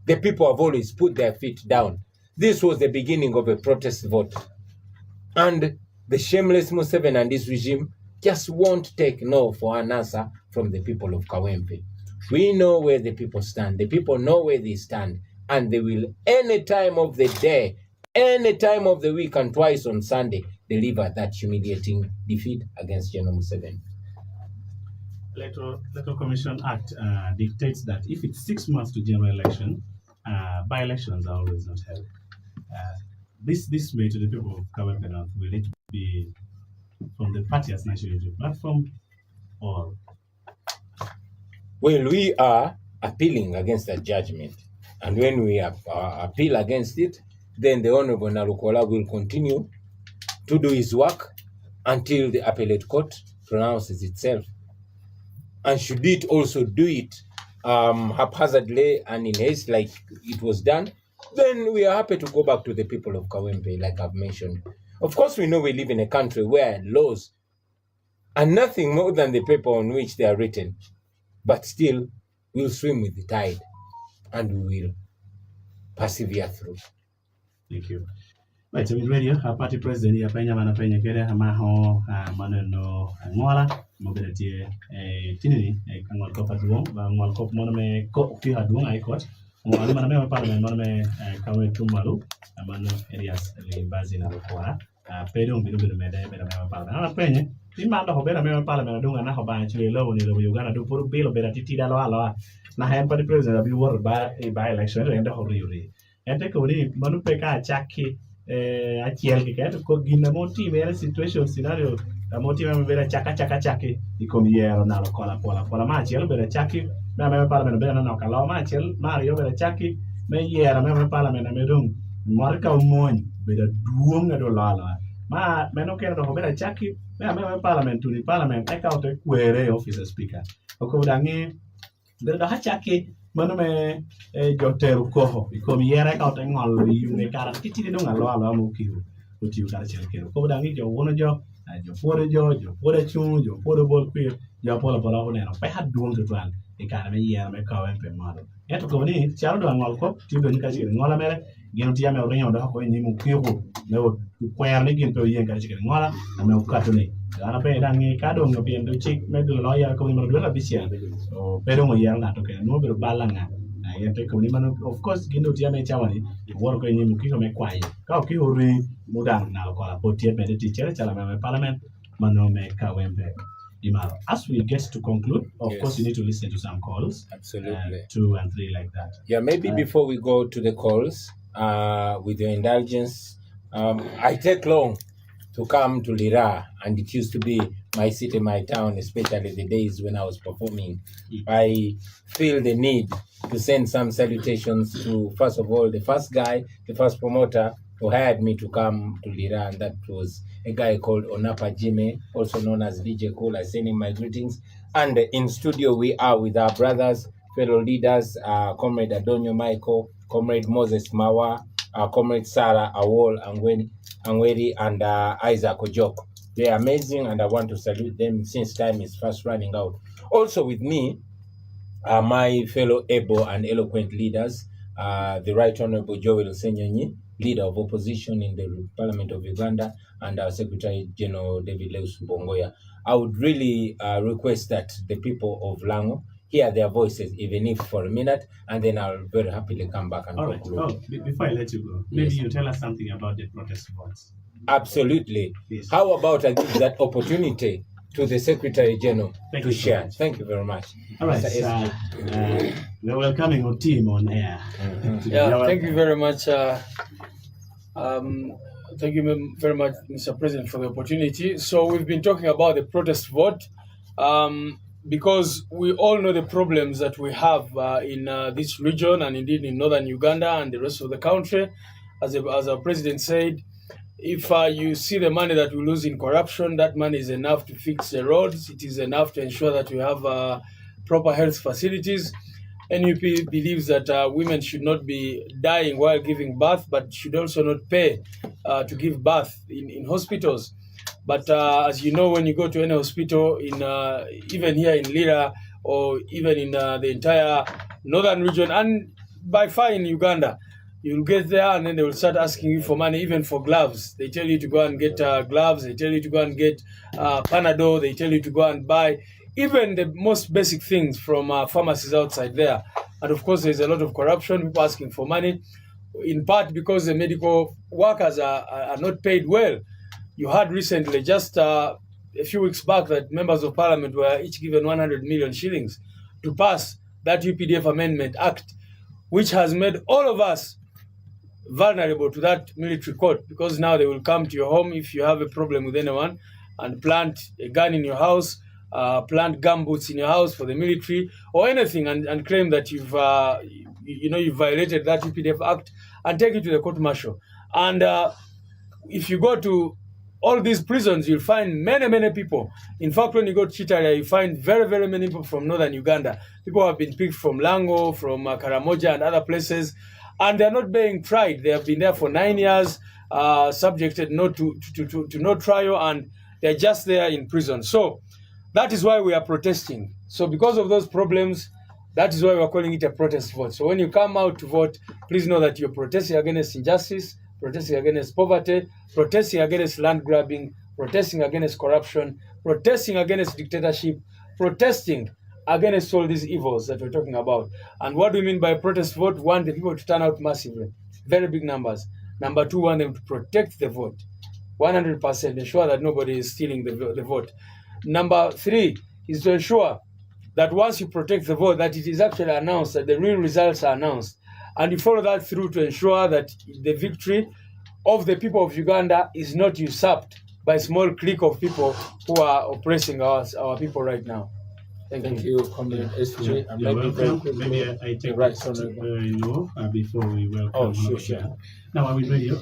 The people have always put their feet down. This was the beginning of a protest vote. And the shameless Museveni and his regime just won't take no for an answer from the people of Kawempe. We know where the people stand. The people know where they stand. And they will, any time of the day, any time of the week, and twice on Sunday, deliver that humiliating defeat against General Museveni. Electoral Commission Act dictates that if it's 6 months to general election, by-elections are always not held. This way to the people of Kawempe North, will it be from the party as national unity platform, or? Well, we are appealing against that judgment. And when we appeal against it, then the Honorable Narukola will continue to do his work until the appellate court pronounces itself. And should it also do it haphazardly and in haste like it was done, then we are happy to go back to the people of Kawempe, like I've mentioned. Of course, we know we live in a country where laws are nothing more than the paper on which they are written, but still we'll swim with the tide and we will persevere through. Thank you. Right, so in radio, our party president, Yapenya Manapenya Kere, Hamaho, Manano, Angola, Mobility, Tinini, Kangal Kopa Duong, Mangal Kop Monome, Kopi Hadung, I caught, Maname Parliament, Monome, Kawe Tumaru, Amano areas, Bazina Rokoa, Pedum, Bidu Mede, Bedama Parliament, Penny, the man of Bedama Parliament, Dung and Nahoba, actually low in the Uganda to put a bill of Beratiti Daloa, Nahan party president, be worried by election and the Hori. And take away Manupeka, Jackie. Achiel kiketo ko gina moti mere situation scenario moti me bera chaka ikomiero nalo kola ma achiel bera chaki me parliament bera no kala ma achiel Mario bera chaki me yera me parliament me dung marka umon bera duong do lala ma me no kero bera chaki me parliament to the parliament take out the query officer speaker ko dangi bera ha chaki mano me joteru koho ikomi yera ka otengol yune kara kitiri no ngalo mo kiu utiu kara chelkero ko dangi jo wono jo pore chung jo pore bol pir jo pole pole ne no pe haduong to twan e kara me yera me Kawempe malo eto ko ni charo do ngol ko tido ni ka chiri ngola mere geno tia me orinyo do ko ni mu kiu ne o kwer ni gin to yen kara chiri ngola na me ukato ni ana pe dangi ka do ngopi endo chik me do lawyer ko ni mo do la bisia o pero mo yera na to ke no bero balanga yente ko ni mano of course gindo tia me chawani wor ko ni mu kiko me kwai ka ki hori mudan na ko la potie me de teacher chala me parliament mano me Kawempe imaro. As we get to conclude, of course you need to listen to some calls. Absolutely. 2 and 3 like that. Yeah, maybe before we go to the calls, with your indulgence, I take long to come to Lira, and it used to be my city, my town, especially the days when I was performing. I feel the need to send some salutations to, first of all, the first guy, the first promoter who hired me to come to Lira, and that was a guy called Onapa Jime, also known as DJ Cool. I send him my greetings. And in studio, we are with our brothers, fellow leaders, Comrade Adonio Michael, Comrade Moses Mawa, Comrade Sarah Awol Angweri, and Isaac Ojok. They are amazing, and I want to salute them since time is fast running out. Also with me are my fellow able and eloquent leaders, the Right Honorable Joel Ssenyonyi, leader of opposition in the Parliament of Uganda, and our Secretary General David Rubongoya. I would really request that the people of Lango hear their voices, even if for a minute, and then I'll very happily come back and conclude. Oh, before I let you go, maybe you tell us something about the protest votes. Absolutely. Yes. How about I give that opportunity to the Secretary General Thank to you so share. much. Thank you very much. All right, Mr. SJ. we're welcoming our team on air. Yeah, thank you very much. Thank you very much, Mr. President, for the opportunity. So we've been talking about the protest vote because we all know the problems that we have in this region and indeed in northern Uganda and the rest of the country. As our president said, if you see the money that we lose in corruption, that money is enough to fix the roads. It is enough to ensure that we have proper health facilities. NUP believes that women should not be dying while giving birth, but should also not pay to give birth in hospitals. But as you know, when you go to any hospital, even here in Lira or even in the entire northern region and by far in Uganda, you'll get there and then they will start asking you for money, even for gloves. They tell you to go and get gloves. They tell you to go and get Panadol. They tell you to go and buy even the most basic things from pharmacies outside there. And of course, there's a lot of corruption, people asking for money, in part because the medical workers are not paid well. You heard recently, just a few weeks back, that members of parliament were each given 100 million shillings to pass that UPDF Amendment Act, which has made all of us vulnerable to that military court, because now they will come to your home if you have a problem with anyone and plant a gun in your house, plant gumboots in your house for the military or anything, and claim that you've violated that UPDF Act and take it to the court martial. And if you go to all these prisons, you'll find many people. In fact, when you go to Chitaria, you find very many people from northern Uganda. People have been picked from Lango, from Karamoja and other places, and they're not being tried. They have been there for 9 years, subjected not to no trial, and they're just there in prison. So that is why we are protesting. So because of those problems, that is why we're calling it a protest vote. So when you come out to vote, please know that you're protesting against injustice, protesting against poverty, protesting against land grabbing, protesting against corruption, protesting against dictatorship, protesting against all these evils that we're talking about. And what do we mean by protest vote? One, the people to turn out massively, very big numbers. Number two, want them to protect the vote, 100%, ensure that nobody is stealing the vote. Number three is to ensure that once you protect the vote, that it is actually announced, that the real results are announced. And you follow that through to ensure that the victory of the people of Uganda is not usurped by a small clique of people who are oppressing our people right now. Thank you. Comrade SJ. You're welcome. Maybe I take right before we welcome. Oh, sure. Now, I will read you.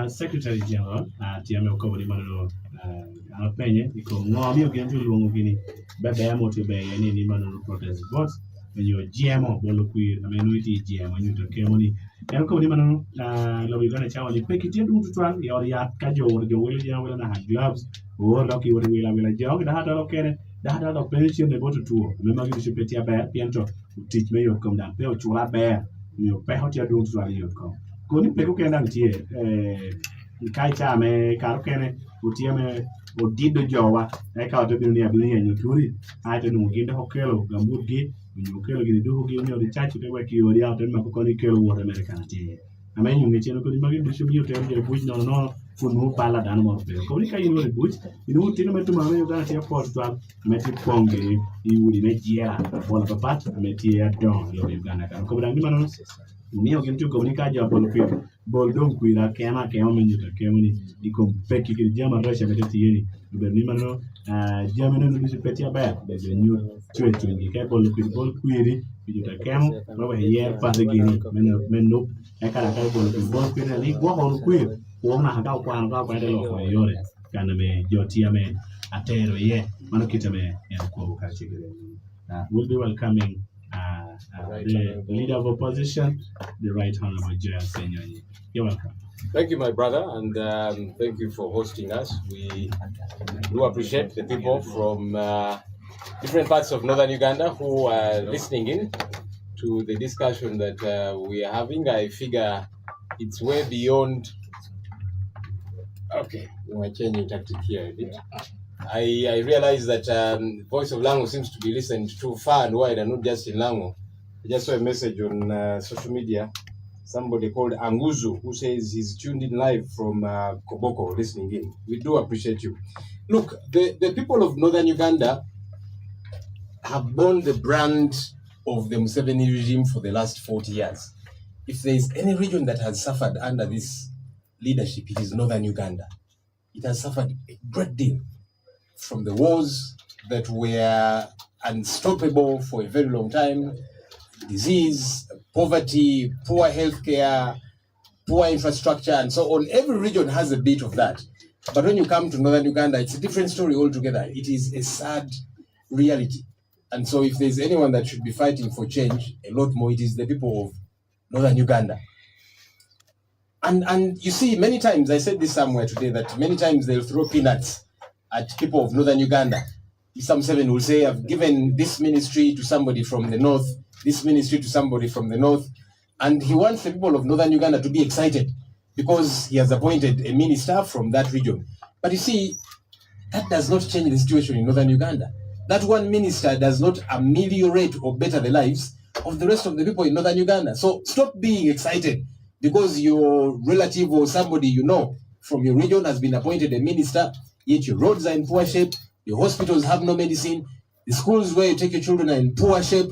Secretary General, Tiame Okobodi Manolo, Penye, because no, I'm going to long guinea, but they are motivated any Manolo protest votes. When you're GMO, Boloquir, minority GM, when you take money. And Okobodi Manolo, we're going to tell you, pick it into the truck, your yard, Kajo, or the will, you will have gloves, or lucky what will a jog, the hat of that other pension they go to tour. Remember, you should pay your bear, Pianto, teach me you come down, pay what you are bear, you pay what you're doing to rally your come. Go to Peku can here, Kaita me, Karokene, Utiame, or did the Jawa, I can't do near Billy and you to I don't know, get the Hokelo, Gambut gate, when you kill, you do give me the church to work you out and Maconi kill what American tea. I mean, you may tell you to show you tell your bush no. No pala dan mo pe ko ni kay no but inu tino metu ma yo ga ti portal meti pongi I wuri me jia wala papat meti ya don yo Uganda kan ko dan mano mi o gento ko ni ka ja bol pe bol don ku ira kema me nyuta kemuni di ko peki ki jama rasha meti yeni be ni mano jama no ni peti ya ba be nyu twetu ni kay bol ku iri nyuta kem ro he ye pa de gini men e kala kay bol ku iri ni go hon ku iri Wona haka kwa kwa de lo yore kana me jotia me atero ye mano kitame ya ko ka chigere. We'll be welcoming the leader of opposition, the Right Honorable Ssenyonyi. You're welcome. Thank you, my brother, and thank you for hosting us. We do appreciate the people from different parts of northern Uganda who are listening in to the discussion that we are having. I figure it's way beyond. Okay, we're changing tactic here a bit. I realize that Voice of Lango seems to be listened to far and wide and not just in Lango. I just saw a message on social media somebody called Anguzu, who says he's tuned in live from Koboko, listening in. We do appreciate you. Look, the people of northern Uganda have borne the brand of the Museveni regime for the last 40 years. If there is any region that has suffered under this leadership, it is northern Uganda. It has suffered a great deal from the wars that were unstoppable for a very long time, disease, poverty, poor healthcare, poor infrastructure, and so on. Every region has a bit of that. But when you come to northern Uganda, it's a different story altogether. It is a sad reality. And so if there's anyone that should be fighting for change, a lot more, it is the people of northern Uganda. And you see, many times, I said this somewhere today, that many times they'll throw peanuts at people of northern Uganda. Some seven will say, I've given this ministry to somebody from the north, this ministry to somebody from the north. And he wants the people of northern Uganda to be excited because he has appointed a minister from that region. But you see, that does not change the situation in northern Uganda. That one minister does not ameliorate or better the lives of the rest of the people in northern Uganda. So stop being excited because your relative or somebody you know from your region has been appointed a minister, yet your roads are in poor shape, your hospitals have no medicine, the schools where you take your children are in poor shape,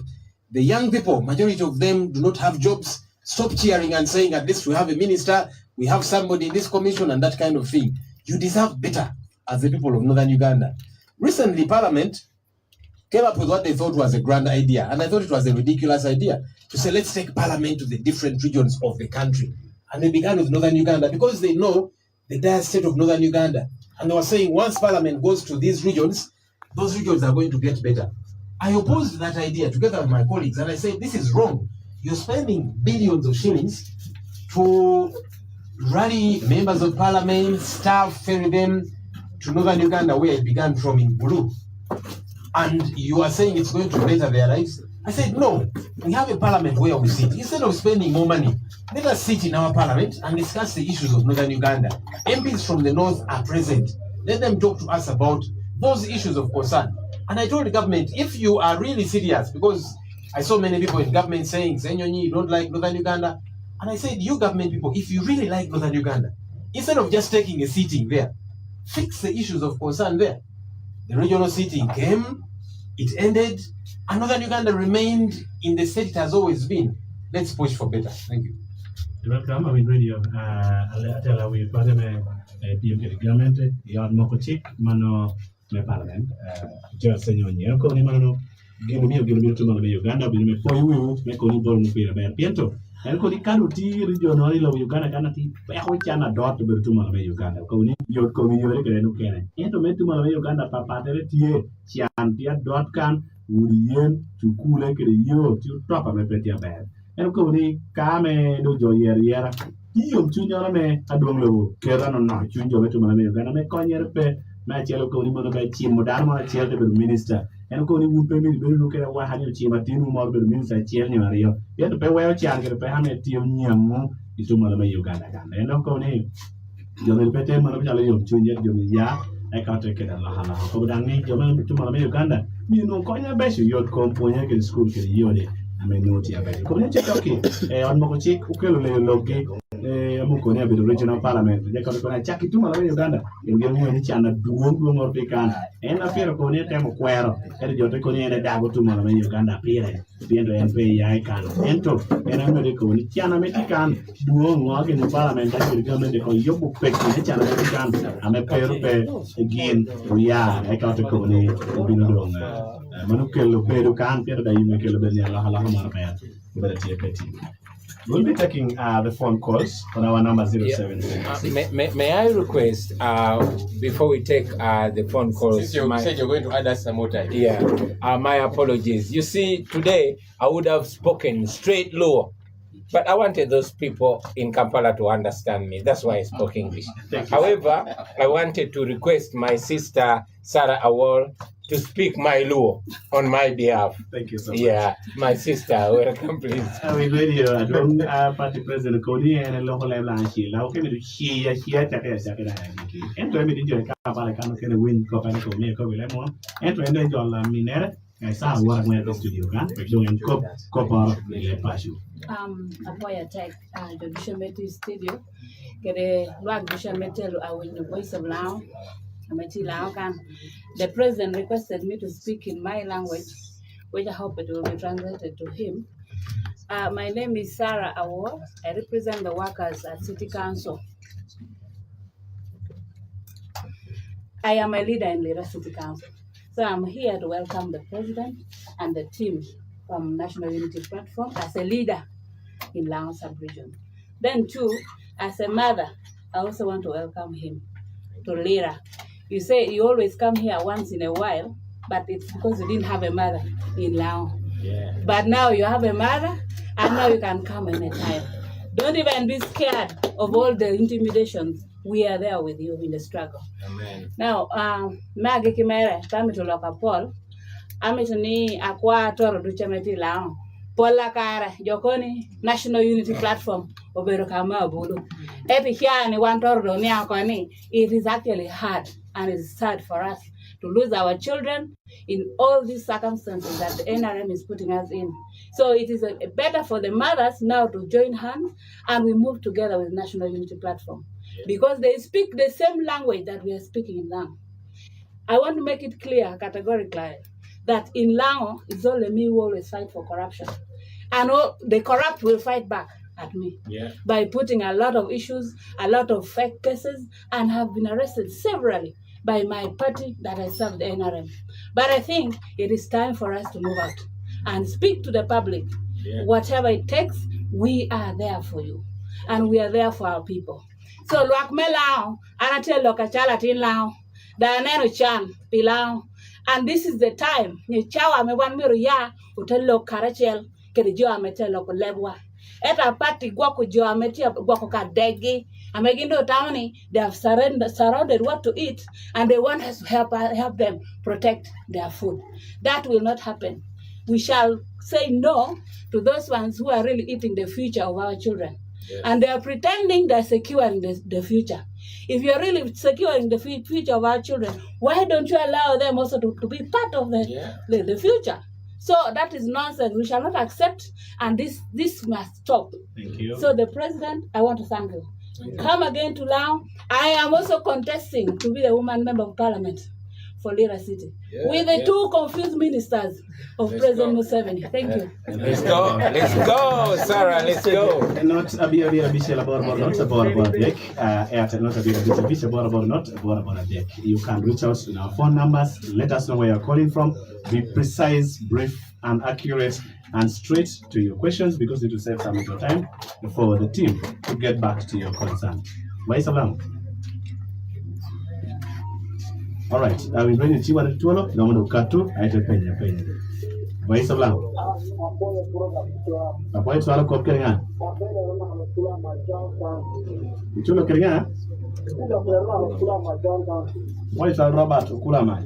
the young people, majority of them do not have jobs. Stop cheering and saying, at least we have a minister, we have somebody in this commission and that kind of thing. You deserve better as the people of northern Uganda. Recently, Parliament came up with what they thought was a grand idea, and I thought it was a ridiculous idea, to say, let's take Parliament to the different regions of the country. And they began with northern Uganda because they know the dire state of northern Uganda. And they were saying, once Parliament goes to these regions, those regions are going to get better. I opposed that idea together with my colleagues, and I said, this is wrong. You're spending billions of shillings to rally members of Parliament, staff, ferry them to northern Uganda, where it began from in Bulu. And you are saying it's going to better their lives? I said, no, we have a parliament where we sit. Instead of spending more money, let us sit in our parliament and discuss the issues of northern Uganda. MPs from the north are present. Let them talk to us about those issues of concern. And I told the government, if you are really serious, because I saw many people in government saying, Ssenyonyi, you don't like northern Uganda. And I said, you government people, if you really like northern Uganda, instead of just taking a sitting there, fix the issues of concern there. The regional sitting came, it ended, and northern Uganda remained in the state it has always been. Let's push for better. Thank you. Welcome, I'm in radio. I tell you, Parliament, the government, your Mokochik, Mano, my parliament, just Ssenyonyi, Koni Mano, give me to Uganda, be me for you, make only born to be a bear piento. And Koni Kanuti, regional Uganda, Kanati, Pahojana dot to be to Uganda. Koni, your community, and to make to Uganda, Papa, Chiantia dot can, Woodien, to cool like a year to top of a petty bear. And Koni, Kame, no joy, yera. You, Junior, me, I don't know, Kerano, not Junior to Uganda, make Konya pay. Machelo Koni Monoga Chim Modama, chair the minister, and Koni would pay me to look at what had you chim at Tinu Mobile Minister, Chair Mario. Yet to pay well chance to pay Hamlet Tiamu is to Malama Uganda. And no Koni, you will pay Manojalo, Junior, Ya, I can't take it. Lahana, Kodani, Joman to Malama Uganda. You know, Konya Beshu, your component in school, Yodi. I mean, no tea about it. Konya, on Mokochik, Ukele Logi. Mukone with the regional parliament. They can check it to Uganda. You give me any channel, do more pecan. And a fair Konya Tamo Quero, and your Teconi and a Dago to Malama Uganda appearing. The end and pay I can. Ento, and American, Chana Mexican, do work in the parliament that will government the Yobu Peck, Chana Mexican. I'm a pair again. We are, I got a Koni, Manukel, Perucan, Pierre, you make a little bit of Lahamar. Better take a team. We'll be taking the phone calls on our number 07. May I request, before we take the phone calls... Since you said you're going to add us some more time. Yeah, my apologies. You see, today I would have spoken straight Luo, but I wanted those people in Kampala to understand me. That's why I spoke English. However, I wanted to request my sister, Sarah Awol, to speak my Luo on my behalf. Thank you so much. Yeah, my sister, welcome please. I'm in radio. I don't party president Cody and a local lanchi. Now can you hear and to enjoy Kapala can win Copaco, make a lemon, and to enjoy Minera, Sa what I'm the studio kan. Pagdong kopar le pashu. Apoya Tech, the Bishameti Studio. Kere Luak Bishameti, I will the voice of Lao. Ameti Lao kan. The president requested me to speak in my language, which I hope it will be translated to him. My name is Sarah Awo. I represent the workers at City Council. I am a leader in Lira City Council. So I'm here to welcome the president and the team from National Unity Platform as a leader in Lango sub-region. Then too, as a mother, I also want to welcome him to Lira. You say you always come here once in a while, but it's because you didn't have a mother in Lango. Yeah. But now you have a mother, and now you can come anytime. Don't even be scared of all the intimidations. We are there with you in the struggle. Amen. Now, Maggie Kimere, come to local Paul. Amituni Aqua Toro Duchameti Lao. Paula Kara, Jokoni, National Unity Platform, Oberokama Bulu. Epihiani, one Toro Niakoni. It is actually hard and it's sad for us to lose our children in all these circumstances that the NRM is putting us in. So it is better for the mothers now to join hands and we move together with National Unity Platform. Because they speak the same language that we are speaking now. I want to make it clear categorically that in Lango, it's only me who always fight for corruption. And all the corrupt will fight back at me by putting a lot of issues, a lot of fake cases, and have been arrested severally by my party that I serve the NRM. But I think it is time for us to move out and speak to the public. Whatever it takes, we are there for you. And we are there for our people. So luak me lao, anate lokachala tin lao, danero chan pilao, and this is the time. Ni chawa me wan miru ya utelo karachel kedi jo amete loko lebwa. Eta party gwako jo amete gwako kadegi. Amegindo towni they have surrounded what to eat, and they want us to help them protect their food. That will not happen. We shall say no to those ones who are really eating the future of our children. And they are pretending they're securing the future. If you're really securing the future of our children, why don't you allow them also to be part of the future? So that is nonsense. We shall not accept, and this must stop. Thank you. So the president, I want to thank you. Come again to Lao. I am also contesting to be the woman member of parliament for Lira City with the two confused ministers of President Museveni. Thank you. Let's go, Sarah, let's go. Not abia bishela not about deck. Airtel not abia bishela not about deck. You can reach out to our phone numbers. Let us know where you're calling from. Be precise, brief, and accurate, and straight to your questions because it will save some of your time for the team to get back to your concern. Voice of Lango. All right, I will bring you to the toilet. No one will cut to. I take penny. Voice of Lango. A point to all of Kenya. You look Kenya. Why is Robert Kulama?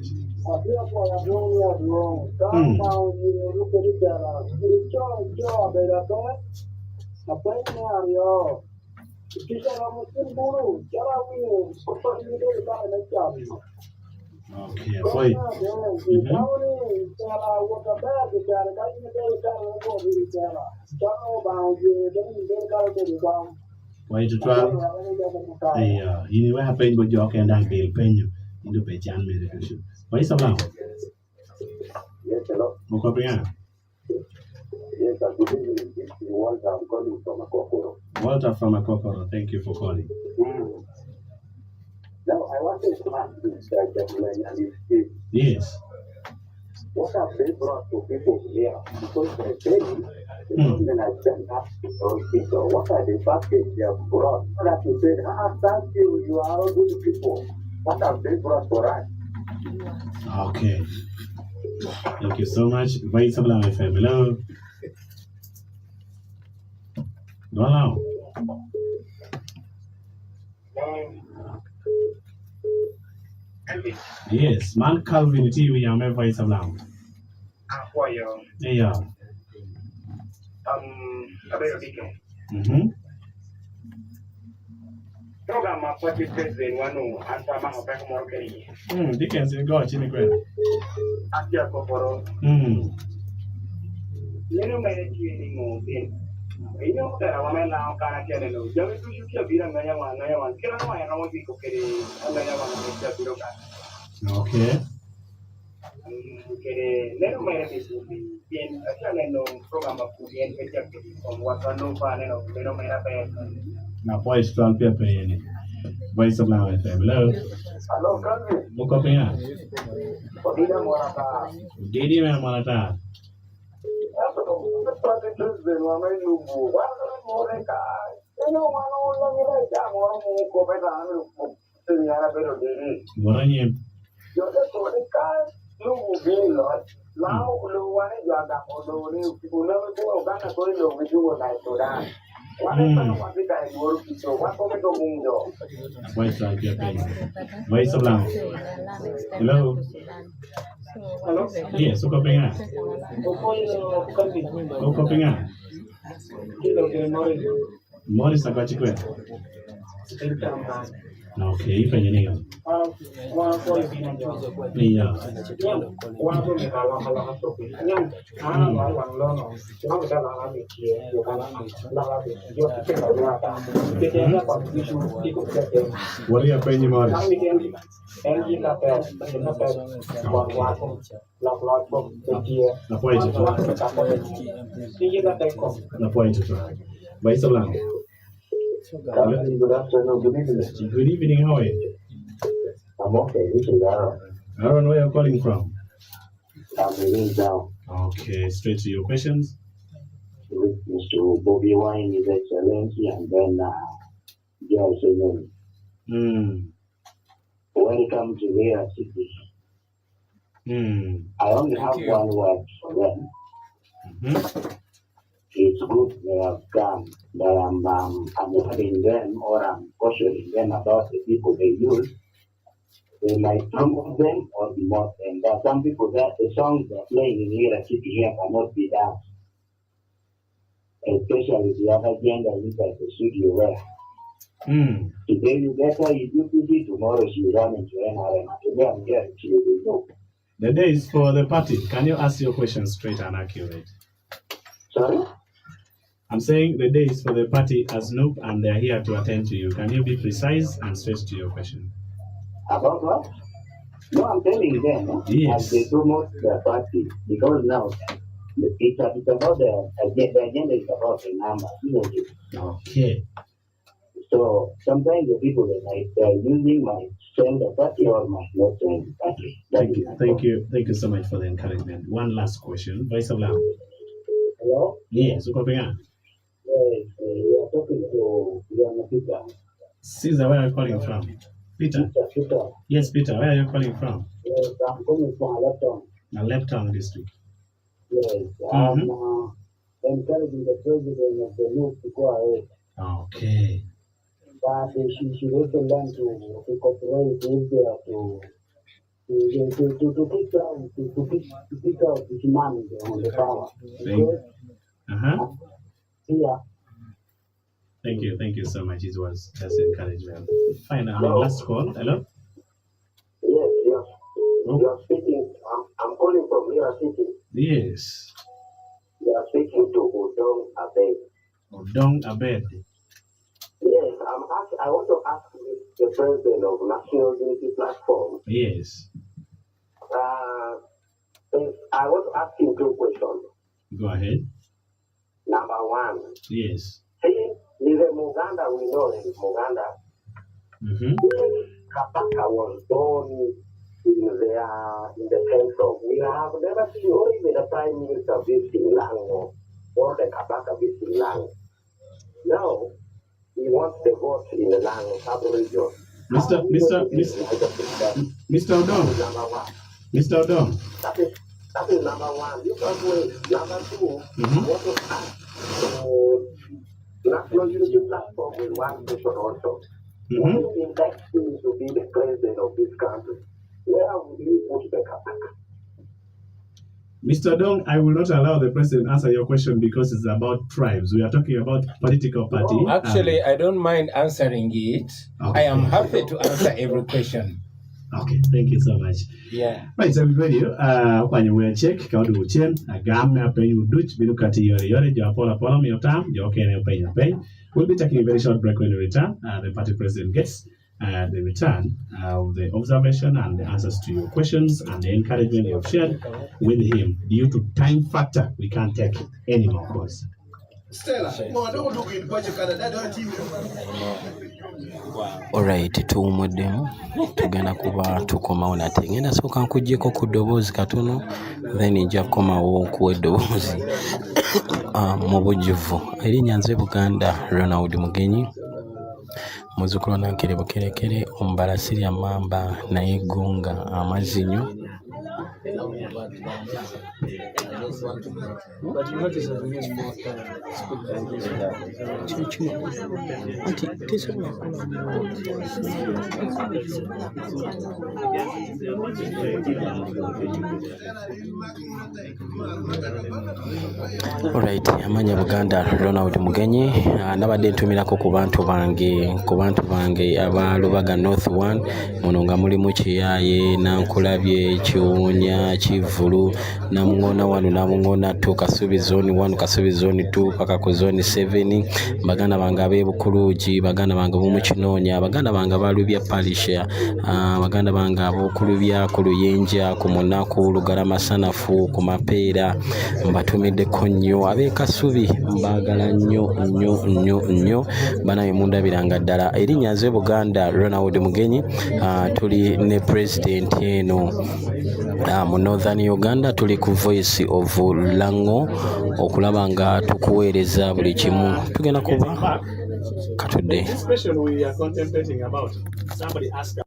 Okay, boy. Why to try? You know what happened with your can and pay you in the page and medication. Why is about? Yes, hello. Yes, I'm Walter. I'm calling from Akokoro. Walter from Akokoro, thank you for calling. Now, I wanted to ask this gentleman and his team. Yes. What have they brought to people here? Because they say the government has sent us to those people. What are the package they have brought? That you said, thank you, you are all good people. What have they brought for us? Okay. Thank you so much. Voice of Lango FM. Hello. Go now. Yes, man Calvin TV, I'm a voice of Lango. Yeah. program of what is president one and some of back more carry. Dickens in God, Jimmy Grant. Asia Poporo, you know, many training. You know that a woman now can't tell you. You have to shoot your beer and I want. Kill my own people. Okay. Okay, let me make this in a channel program of from what I know, Now, boy, strong paper in it. Voice of Lango FM. Hello. hello, country. Look up here. Odida Morata. Didi man, Monata. What are you? Now, Voice of paper. Voice of Lango. Hello. hello, Yes, look up here. Look up here. Morris, I got you quick. Okay, if I know. Yeah. What are you paying, Morris? Voice of Lango. Good afternoon, good evening. Good evening, how are you? I'm okay, this is Aaron. Aaron, where are you calling from? I'm living down Okay, straight to your questions. with Mr. Bobi Wine, His Excellency, and then Ssenyonyi. Welcome to Lira City. I only have one word for them. It's good they have come, but I'm telling them or I'm cautioning them about the people they use. They might promote them or demote them. There are some people that the songs they're playing in Lira City here cannot be danced. Especially the other gender inside the studio where. Today you better you do busy, tomorrow she run into NRM. Today I'm here, she will go. The day is for the party. Can you ask your questions straight and accurate? Sorry? I'm saying the day is for the party as Noop and they're here to attend to you. Can you be precise and straight to your question? About what? No, I'm telling them. Yes. As they promote the party, because now it's about the agenda is about the number, isn't it? Okay. So sometimes the people that they're using might send the party or might not send the party. Thank you so much for the encouragement. One last question. Voice of Lango. Hello? Yes, what's going on? Yes, you are talking to Yana Peter. Caesar, where are you calling from? Peter? Peter. Yes, Peter, where are you calling from? Yes, I'm coming from Alepton. Alepton district. Yes, I'm encouraging the president of the youth to go ahead. Okay. But she should also learn to cooperate with her to pick out this man on the power. Thank you so much. It was just encouragement. Finally, last call. Hello? Yes. You are speaking. I'm calling from Lira City. Yes. You are speaking to Odong Abed. Odong Abed. Yes, I want to ask the president of National Unity Platform. Yes. I want to ask him two questions. Go ahead. Number one. Yes. See, in the Muganda, we know in Muganda. Kabaka was born in the central. We have never seen, or even the Prime Minister visiting Lango, or the Kabaka visiting Lango. Now, he wants the vote in the Lango sub-region. Mr. Odom. Mr. Odom. That is number one. You can't wait. Number two, I want to ask National Unity Platform with one question also. Who is elected to be the president of this country? Where will you put the Kabaka? Mr. Dong, I will not allow the president to answer your question because it's about tribes. We are talking about political party. Actually, I don't mind answering it. Okay. I am happy to answer every question. Okay, thank you so much. Yeah. Right, so everybody, when you wear check, kaudu uchen, agam na pay you dutch, bilukati yori, japola pola mi otam, jokene pay. We'll be taking a very short break when we return. The party president gets the return of the observation and the answers to your questions and the encouragement you have shared with him. Due to time factor, we can't take any more calls. Alright, tuwumuddemu tugenda kuba tukomawo nate ngenda sooka nkuggyeko ku ddoboozi katono then nja kukomawo nkuwa eddoboozi mu bujjuvu. Erinnya nze Buganda Ronald Mugenyi, muzzukulu Nankere Bukerekere, omubala Sirya Mamba naye Gunga Amazinyo. But you notice that we use more Alright, amanya Buganda Ronald Mugenyi, nabadde ntumirako ku bantu bange aba Lubaga North 1 muno nga mulimu Kiyaye, Nankulabye, Kiwunya, Kivulu, Namungona 1, Namungona 2, Kasubi Zone 1, Kasubi Zone 2 paka ku Zone 7, baganda bange ab'Ebukuluugi, baganda bange b'omu Kinoonya, baganda bange abalubya Palisha, baganda bange ab'Okulubya ku Luyenja, ku Munaku, Lugarama Sanafu, ku Mapeera, mbatumiddeko nnyo. Ab'e Kasubi mbaagala nnyo banaye mundabiranga ddala. Erinnya nze Buganda Ronald Mugenyi, tuli ne president eno mu Northern Uganda, tuli ku Voice of Lango okulaba nga tukuweereza buli kimu. Tugenda kuba katudde. This question we are contemplating about, somebody asked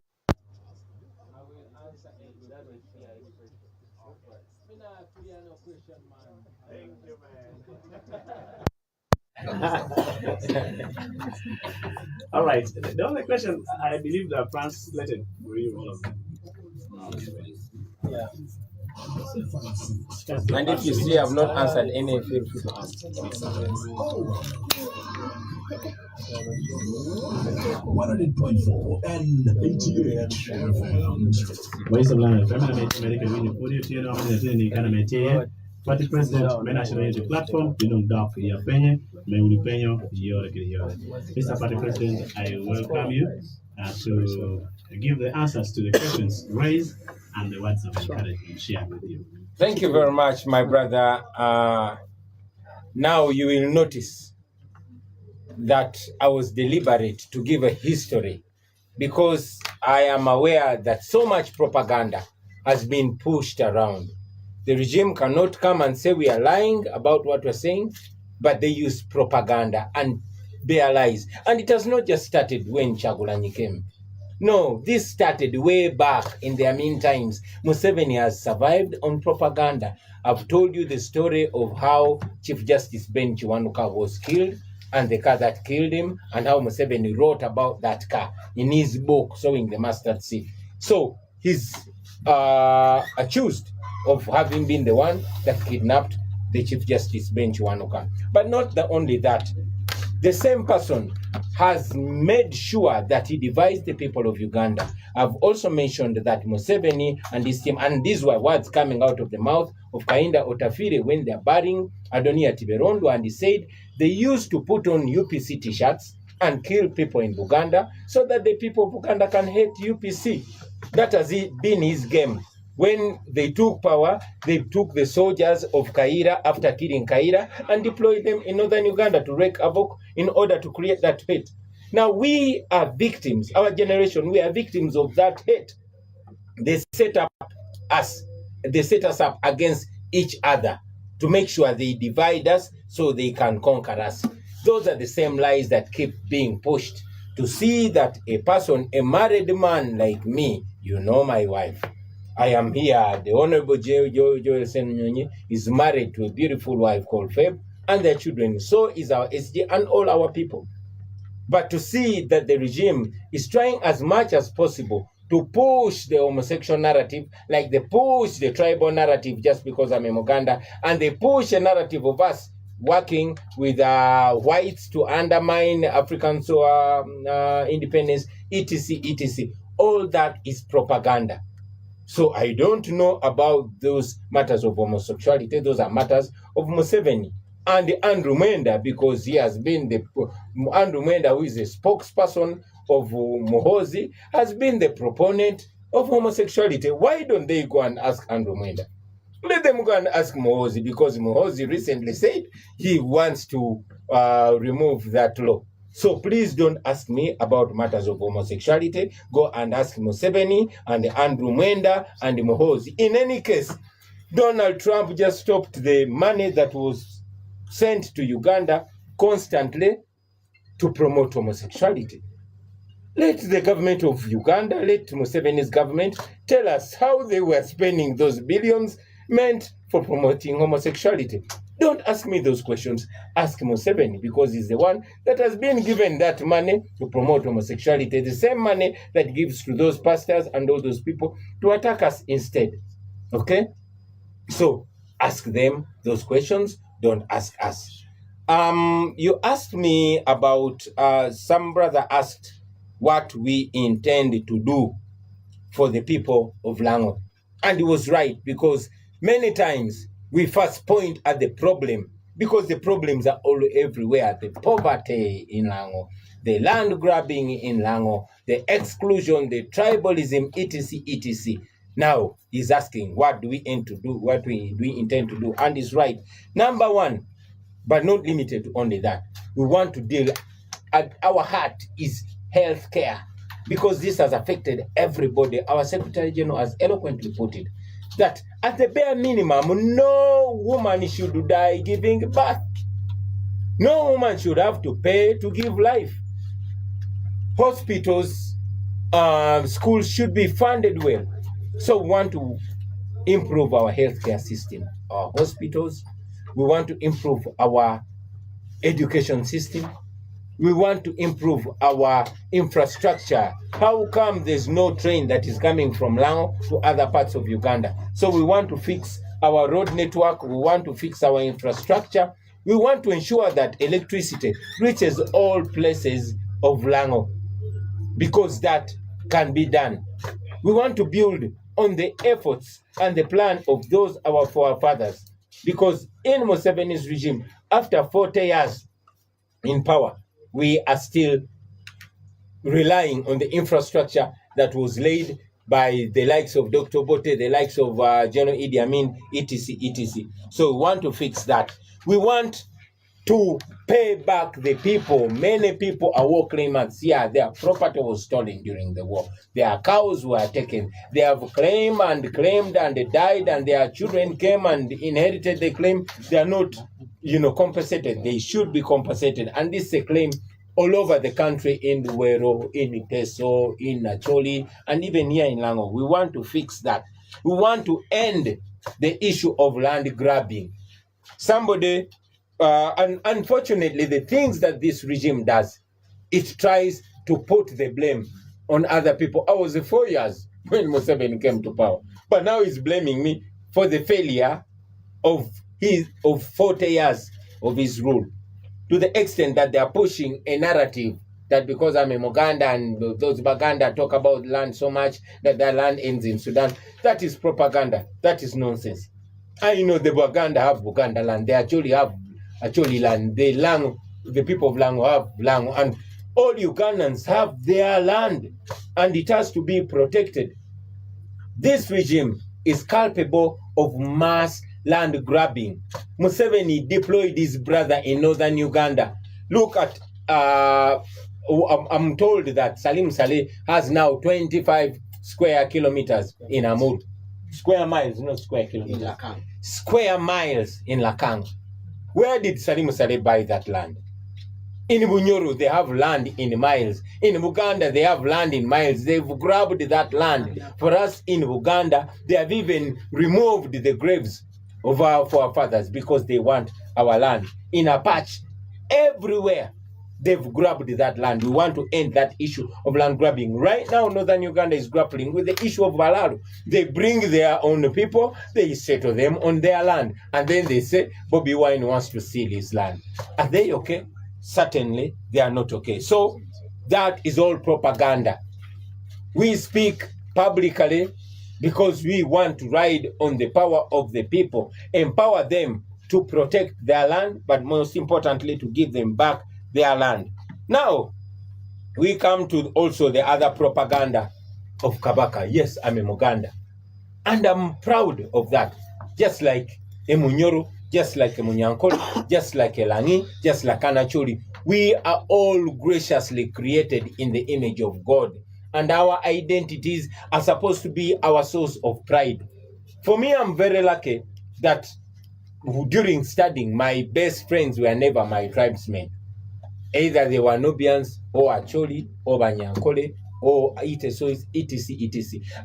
all right. The only question I believe that translated for you all of them. Yeah. And if you see I've not answered any, feel free to ask. 100.4 and 88 Voice of Lango FM Party President, National Unity Platform, Binung Daf Yapenye, Meuli Penyo, Yore. Mr. Party President, I welcome you to give the answers to the questions raised and the words of encouragement shared with you. Thank you very much, my brother. Now you will notice that I was deliberate to give a history because I am aware that so much propaganda has been pushed around. The regime cannot come and say we are lying about what we're saying, but they use propaganda and their lies. And it has not just started when Kyagulanyi came. No, this started way back in their mean times. Museveni has survived on propaganda. I've told you the story of how Chief Justice Ben Kiwanuka was killed and the car that killed him, and how Museveni wrote about that car in his book, Sowing the Mustard Seed. So he's accused of having been the one that kidnapped the Chief Justice Ben Kiwanuka. But not only that, the same person has made sure that he devised the people of Uganda. I've also mentioned that Museveni and his team, and these were words coming out of the mouth of Kainda Otafire when they're burying Adonia Tiberondo, and he said they used to put on UPC t-shirts and kill people in Buganda so that the people of Buganda can hate UPC. That has been his game. When they took power, they took the soldiers of Kaira after killing Kaira and deployed them in northern Uganda to wreak havoc in order to create that hate. Now we are victims, our generation, we are victims of that hate. They set us up against each other to make sure they divide us so they can conquer us. Those are the same lies that keep being pushed to see that a person, a married man like me, you know my wife, I am here. The Honorable Joel Ssenyonyi is married to a beautiful wife called Feb and their children. So is our SG and all our people. But to see that the regime is trying as much as possible to push the homosexual narrative, like they push the tribal narrative just because I'm a Muganda, and they push a narrative of us working with whites to undermine Africans' independence, etc., etc. All that is propaganda. So I don't know about those matters of homosexuality. Those are matters of Museveni and Andrew Mwenda, because he has been Andrew Mwenda, who is a spokesperson of Muhoozi, has been the proponent of homosexuality. Why don't they go and ask Andrew Mwenda? Let them go and ask Muhoozi, because Muhoozi recently said he wants to remove that law. So please don't ask me about matters of homosexuality. Go and ask Museveni and Andrew Mwenda and Muhoozi. In any case, Donald Trump just stopped the money that was sent to Uganda constantly to promote homosexuality. Let the government of Uganda, let Museveni's government tell us how they were spending those billions meant for promoting homosexuality. Don't ask me those questions. Ask Museveni, because he's the one that has been given that money to promote homosexuality, the same money that gives to those pastors and all those people to attack us instead. Okay? So ask them those questions. Don't ask us. You asked me about, some brother asked what we intend to do for the people of Lango. And he was right, because many times we first point at the problem, because the problems are all everywhere. The poverty in Lango, the land grabbing in Lango, the exclusion, the tribalism, etc., etc. Now he's asking, what do we intend to do? What do we intend to do? And he's right. Number one, but not limited to only that, we want to deal, at our heart is health care, because this has affected everybody. Our Secretary General has eloquently put it, that at the bare minimum, no woman should die giving birth. No woman should have to pay to give life. Hospitals, schools should be funded well. So we want to improve our healthcare system, our hospitals. We want to improve our education system. We want to improve our infrastructure. How come there's no train that is coming from Lango to other parts of Uganda? So we want to fix our road network. We want to fix our infrastructure. We want to ensure that electricity reaches all places of Lango, because that can be done. We want to build on the efforts and the plan of those our forefathers, because in Museveni's regime, after 40 years in power, we are still relying on the infrastructure that was laid by the likes of Dr. Bote, the likes of General Idi Amin, etc., etc. So we want to fix that. We want to pay back the people. Many people are war claimants. Yeah, their property was stolen during the war. Their cows were taken. They have claimed and they died, and their children came and inherited the claim. They are not, compensated. They should be compensated. And this is a claim all over the country, in Luwero, in Teso, in Nacholi, and even here in Lango. We want to fix that. We want to end the issue of land grabbing. Somebody, and unfortunately, the things that this regime does, it tries to put the blame on other people. I was 4 years when Museveni came to power, but now he's blaming me for the failure of 40 years of his rule, to the extent that they are pushing a narrative that because I'm a Muganda and those Baganda talk about land so much that their land ends in Sudan. That is propaganda. That is nonsense. I know the Baganda have Buganda land. They actually have land. The people of Lango have Lango, and all Ugandans have their land, and it has to be protected. This regime is culpable of mass land grabbing. Museveni deployed his brother in northern Uganda. Look at, I'm told that Salim Saleh has now 25 square kilometers in Amur. Square miles, not square kilometers. In Lakang. Square miles in Lakang. Where did Salim Saleh buy that land? In Bunyoro, they have land in miles. In Buganda, they have land in miles. They've grabbed that land. For us in Buganda, they have even removed the graves of our forefathers because they want our land. In Apache, everywhere, they've grabbed that land. We want to end that issue of land grabbing. Right now, Northern Uganda is grappling with the issue of Valalu. They bring their own people, they settle them on their land, and then they say, Bobi Wine wants to steal his land. Are they okay? Certainly, they are not okay. So, that is all propaganda. We speak publicly because we want to ride on the power of the people, empower them to protect their land, but most importantly, to give them back their land. Now, we come to also the other propaganda of Kabaka. Yes, I'm a Muganda, and I'm proud of that. Just like a Munyoro, just like a Munyankole, just like a Langi, just like Anacholi. We are all graciously created in the image of God, and our identities are supposed to be our source of pride. For me, I'm very lucky that during studying, my best friends were never my tribesmen. Either they were Nubians, or Acholi, or Banyankole, or etc.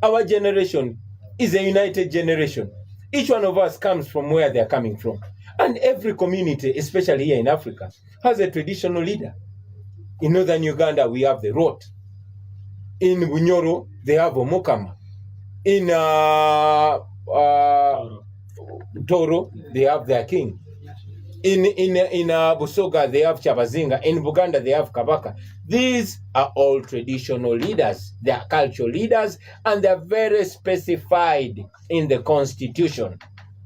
Our generation is a united generation. Each one of us comes from where they're coming from. And every community, especially here in Africa, has a traditional leader. In Northern Uganda, we have the Rot. In Bunyoro, they have Omokama. In Toro, they have their king. In Busoga, they have Chabazinga. In Buganda, they have Kabaka. These are all traditional leaders. They are cultural leaders, and they are very specified in the constitution.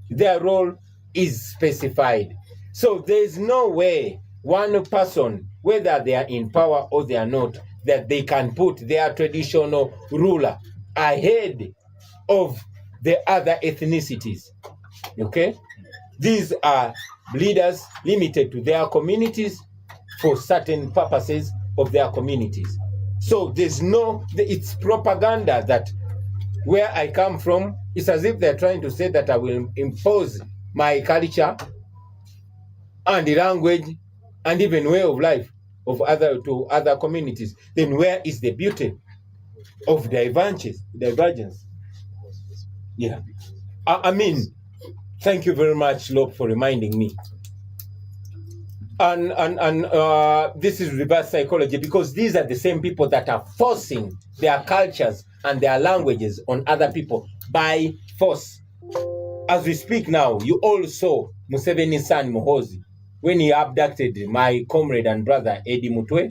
Their role is specified. So there is no way one person, whether they are in power or they are not, that they can put their traditional ruler ahead of the other ethnicities. Okay? These are leaders limited to their communities for certain purposes of their communities. So there's no, it's propaganda that where I come from, it's as if they're trying to say that I will impose my culture and the language and even way of life of other communities. Then where is the beauty of divergence? Yeah. I mean, thank you very much, Lord, for reminding me. And this is reverse psychology, because these are the same people that are forcing their cultures and their languages on other people by force. As we speak now, you all saw Museveni's son Muhoozi when he abducted my comrade and brother Eddie Mutwe,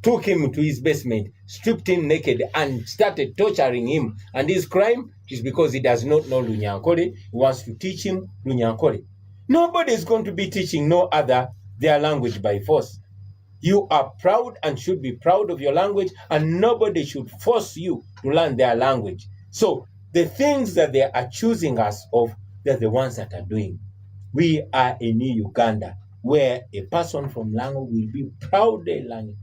took him to his basement, stripped him naked, and started torturing him. And his crime is because he does not know Lunyankole. He wants to teach him Lunyankole. Nobody is going to be teaching no other their language by force. You are proud and should be proud of your language, and nobody should force you to learn their language. So the things that they are choosing us of, they're the ones that are doing. We are a new Uganda, where a person from Lango will be proudly Lango.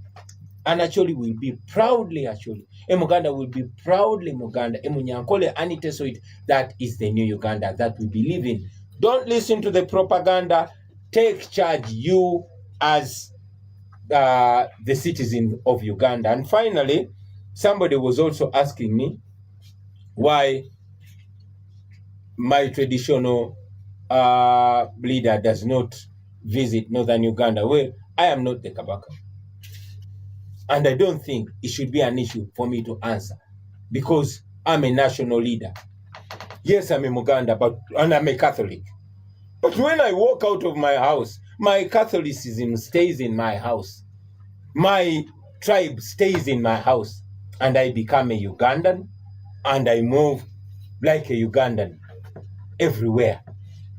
And actually will be proudly actually. Muganda will be proudly Muganda. Munyankole anitesoit. That is the new Uganda that we believe in. Don't listen to the propaganda. Take charge, you as the citizen of Uganda. And finally, somebody was also asking me why my traditional leader does not visit Northern Uganda. Well, I am not the Kabaka. And I don't think it should be an issue for me to answer, because I'm a national leader. Yes, I'm a Muganda, and I'm a Catholic. But when I walk out of my house, my Catholicism stays in my house. My tribe stays in my house. And I become a Ugandan, and I move like a Ugandan everywhere.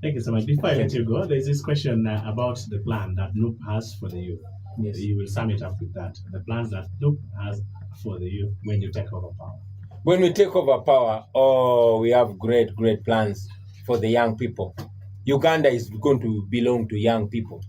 Thank you so much. Before I let you go, there's this question about the plan that NUP has for the youth. Yes. You will sum it up with that. The plans that NUP has for the youth when you take over power. When we take over power, we have great, great plans for the young people. Uganda is going to belong to young people,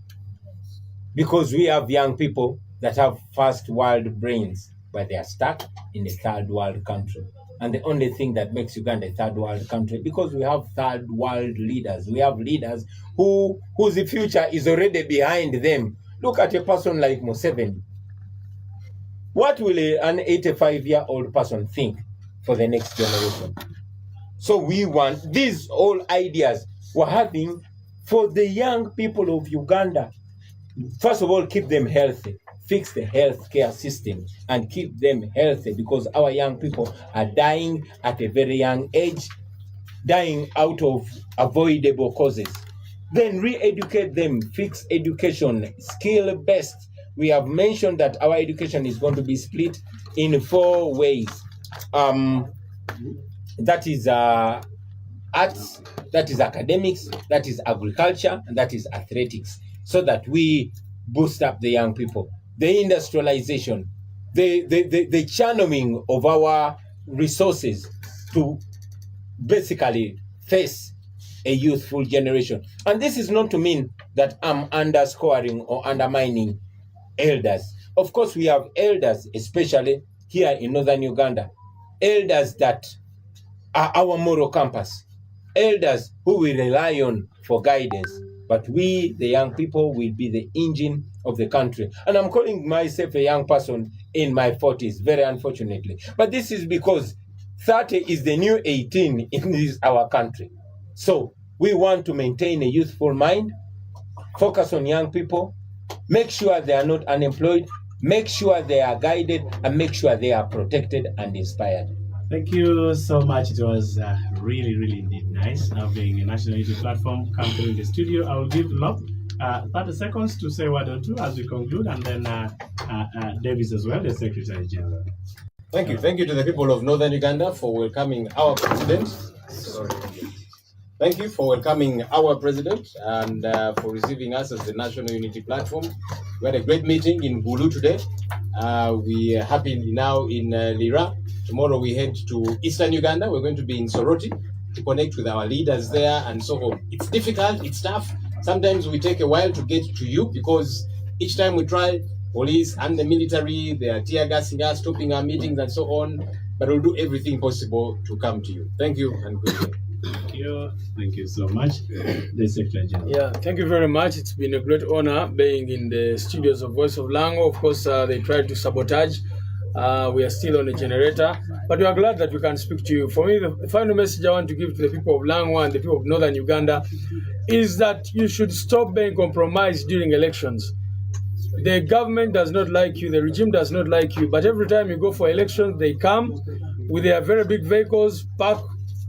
because we have young people that have first world brains, but they are stuck in a third world country. And the only thing that makes Uganda a third world country, because we have third world leaders. We have leaders whose future is already behind them. Look at a person like Museveni. What will an 85-year-old person think for the next generation? So we want these all ideas we're having for the young people of Uganda. First of all, keep them healthy. fix the healthcare system and keep them healthy, because our young people are dying at a very young age, dying out of avoidable causes. Then re-educate them, fix education, skill-based. We have mentioned that our education is going to be split in 4 ways. That is arts, that is academics, that is agriculture, and that is athletics, so that we boost up the young people. The industrialization, the channeling of our resources to basically face a youthful generation. And this is not to mean that I'm underscoring or undermining elders. Of course, we have elders, especially here in northern Uganda, elders that are our moral compass, elders who we rely on for guidance. But we, the young people, will be the engine of the country. And I'm calling myself a young person in my 40s, very unfortunately. But this is because 30 is the new 18 in this our country. So we want to maintain a youthful mind, focus on young people, make sure they are not unemployed, make sure they are guided, and make sure they are protected and inspired. Thank you so much. It was really, really indeed nice having a national unity platform come through in the studio. I will give Lop 30 seconds to say one or two as we conclude, and then Davis as well, the Secretary General. Thank you. Thank you to the people of Northern Uganda for welcoming our president. Thank you for welcoming our president and for receiving us as the National Unity Platform. We had a great meeting in Gulu today. We are happy now in Lira. Tomorrow we head to Eastern Uganda. We're going to be in Soroti to connect with our leaders there and so on. It's difficult, it's tough. Sometimes we take a while to get to you because each time we try, police and the military, they are tear gassing us, stopping our meetings and so on. But we'll do everything possible to come to you. Thank you and good day. Thank you so much, the Secretary General. Yeah, thank you very much. It's been a great honor being in the studios of Voice of Lango. Of course, they tried to sabotage. We are still on a generator, but we are glad that we can speak to you. For me, the final message I want to give to the people of Lango and the people of Northern Uganda is that you should stop being compromised during elections. The government does not like you, the regime does not like you, but every time you go for elections, they come with their very big vehicles, park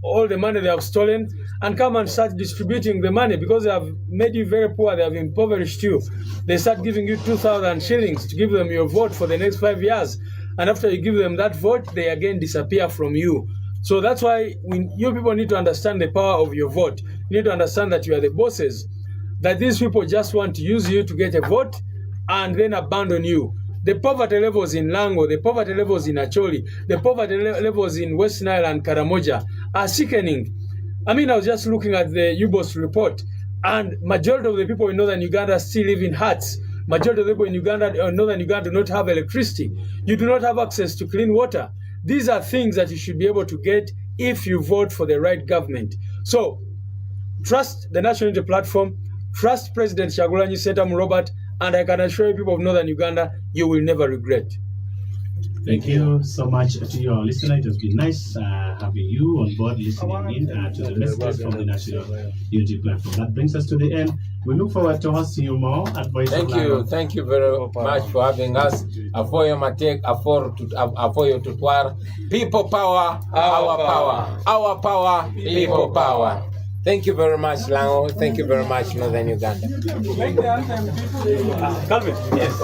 all the money they have stolen, and come and start distributing the money because they have made you very poor, they have impoverished you. They start giving you 2,000 shillings to give them your vote for the next 5 years. And after you give them that vote, they again disappear from you. So that's why you people need to understand the power of your vote. You need to understand that you are the bosses, that these people just want to use you to get a vote and then abandon you. The poverty levels in Lango, the poverty levels in Acholi, the poverty levels in West Nile and Karamoja are sickening. I mean, I was just looking at the UBOS report, and majority of the people in Northern Uganda still live in huts. Majority of the people in Uganda, Northern Uganda, do not have electricity. You do not have access to clean water. These are things that you should be able to get if you vote for the right government. So, trust the National Unity Platform, trust President Kyagulanyi Ssentamu Robert, and I can assure you, people of Northern Uganda, you will never regret. Thank you so much to your listener. It has been nice having you on board listening in to the messages from the National Unity Platform. That brings us to the end. We look forward to hosting you more at Voice of Lango. Thank you very much for having us. Afoyo Matek, Afoyo Tutwar. People power, our power. Our power, people power. Thank you very much, Lango. Thank you very much, Northern Uganda. Calvin, yes.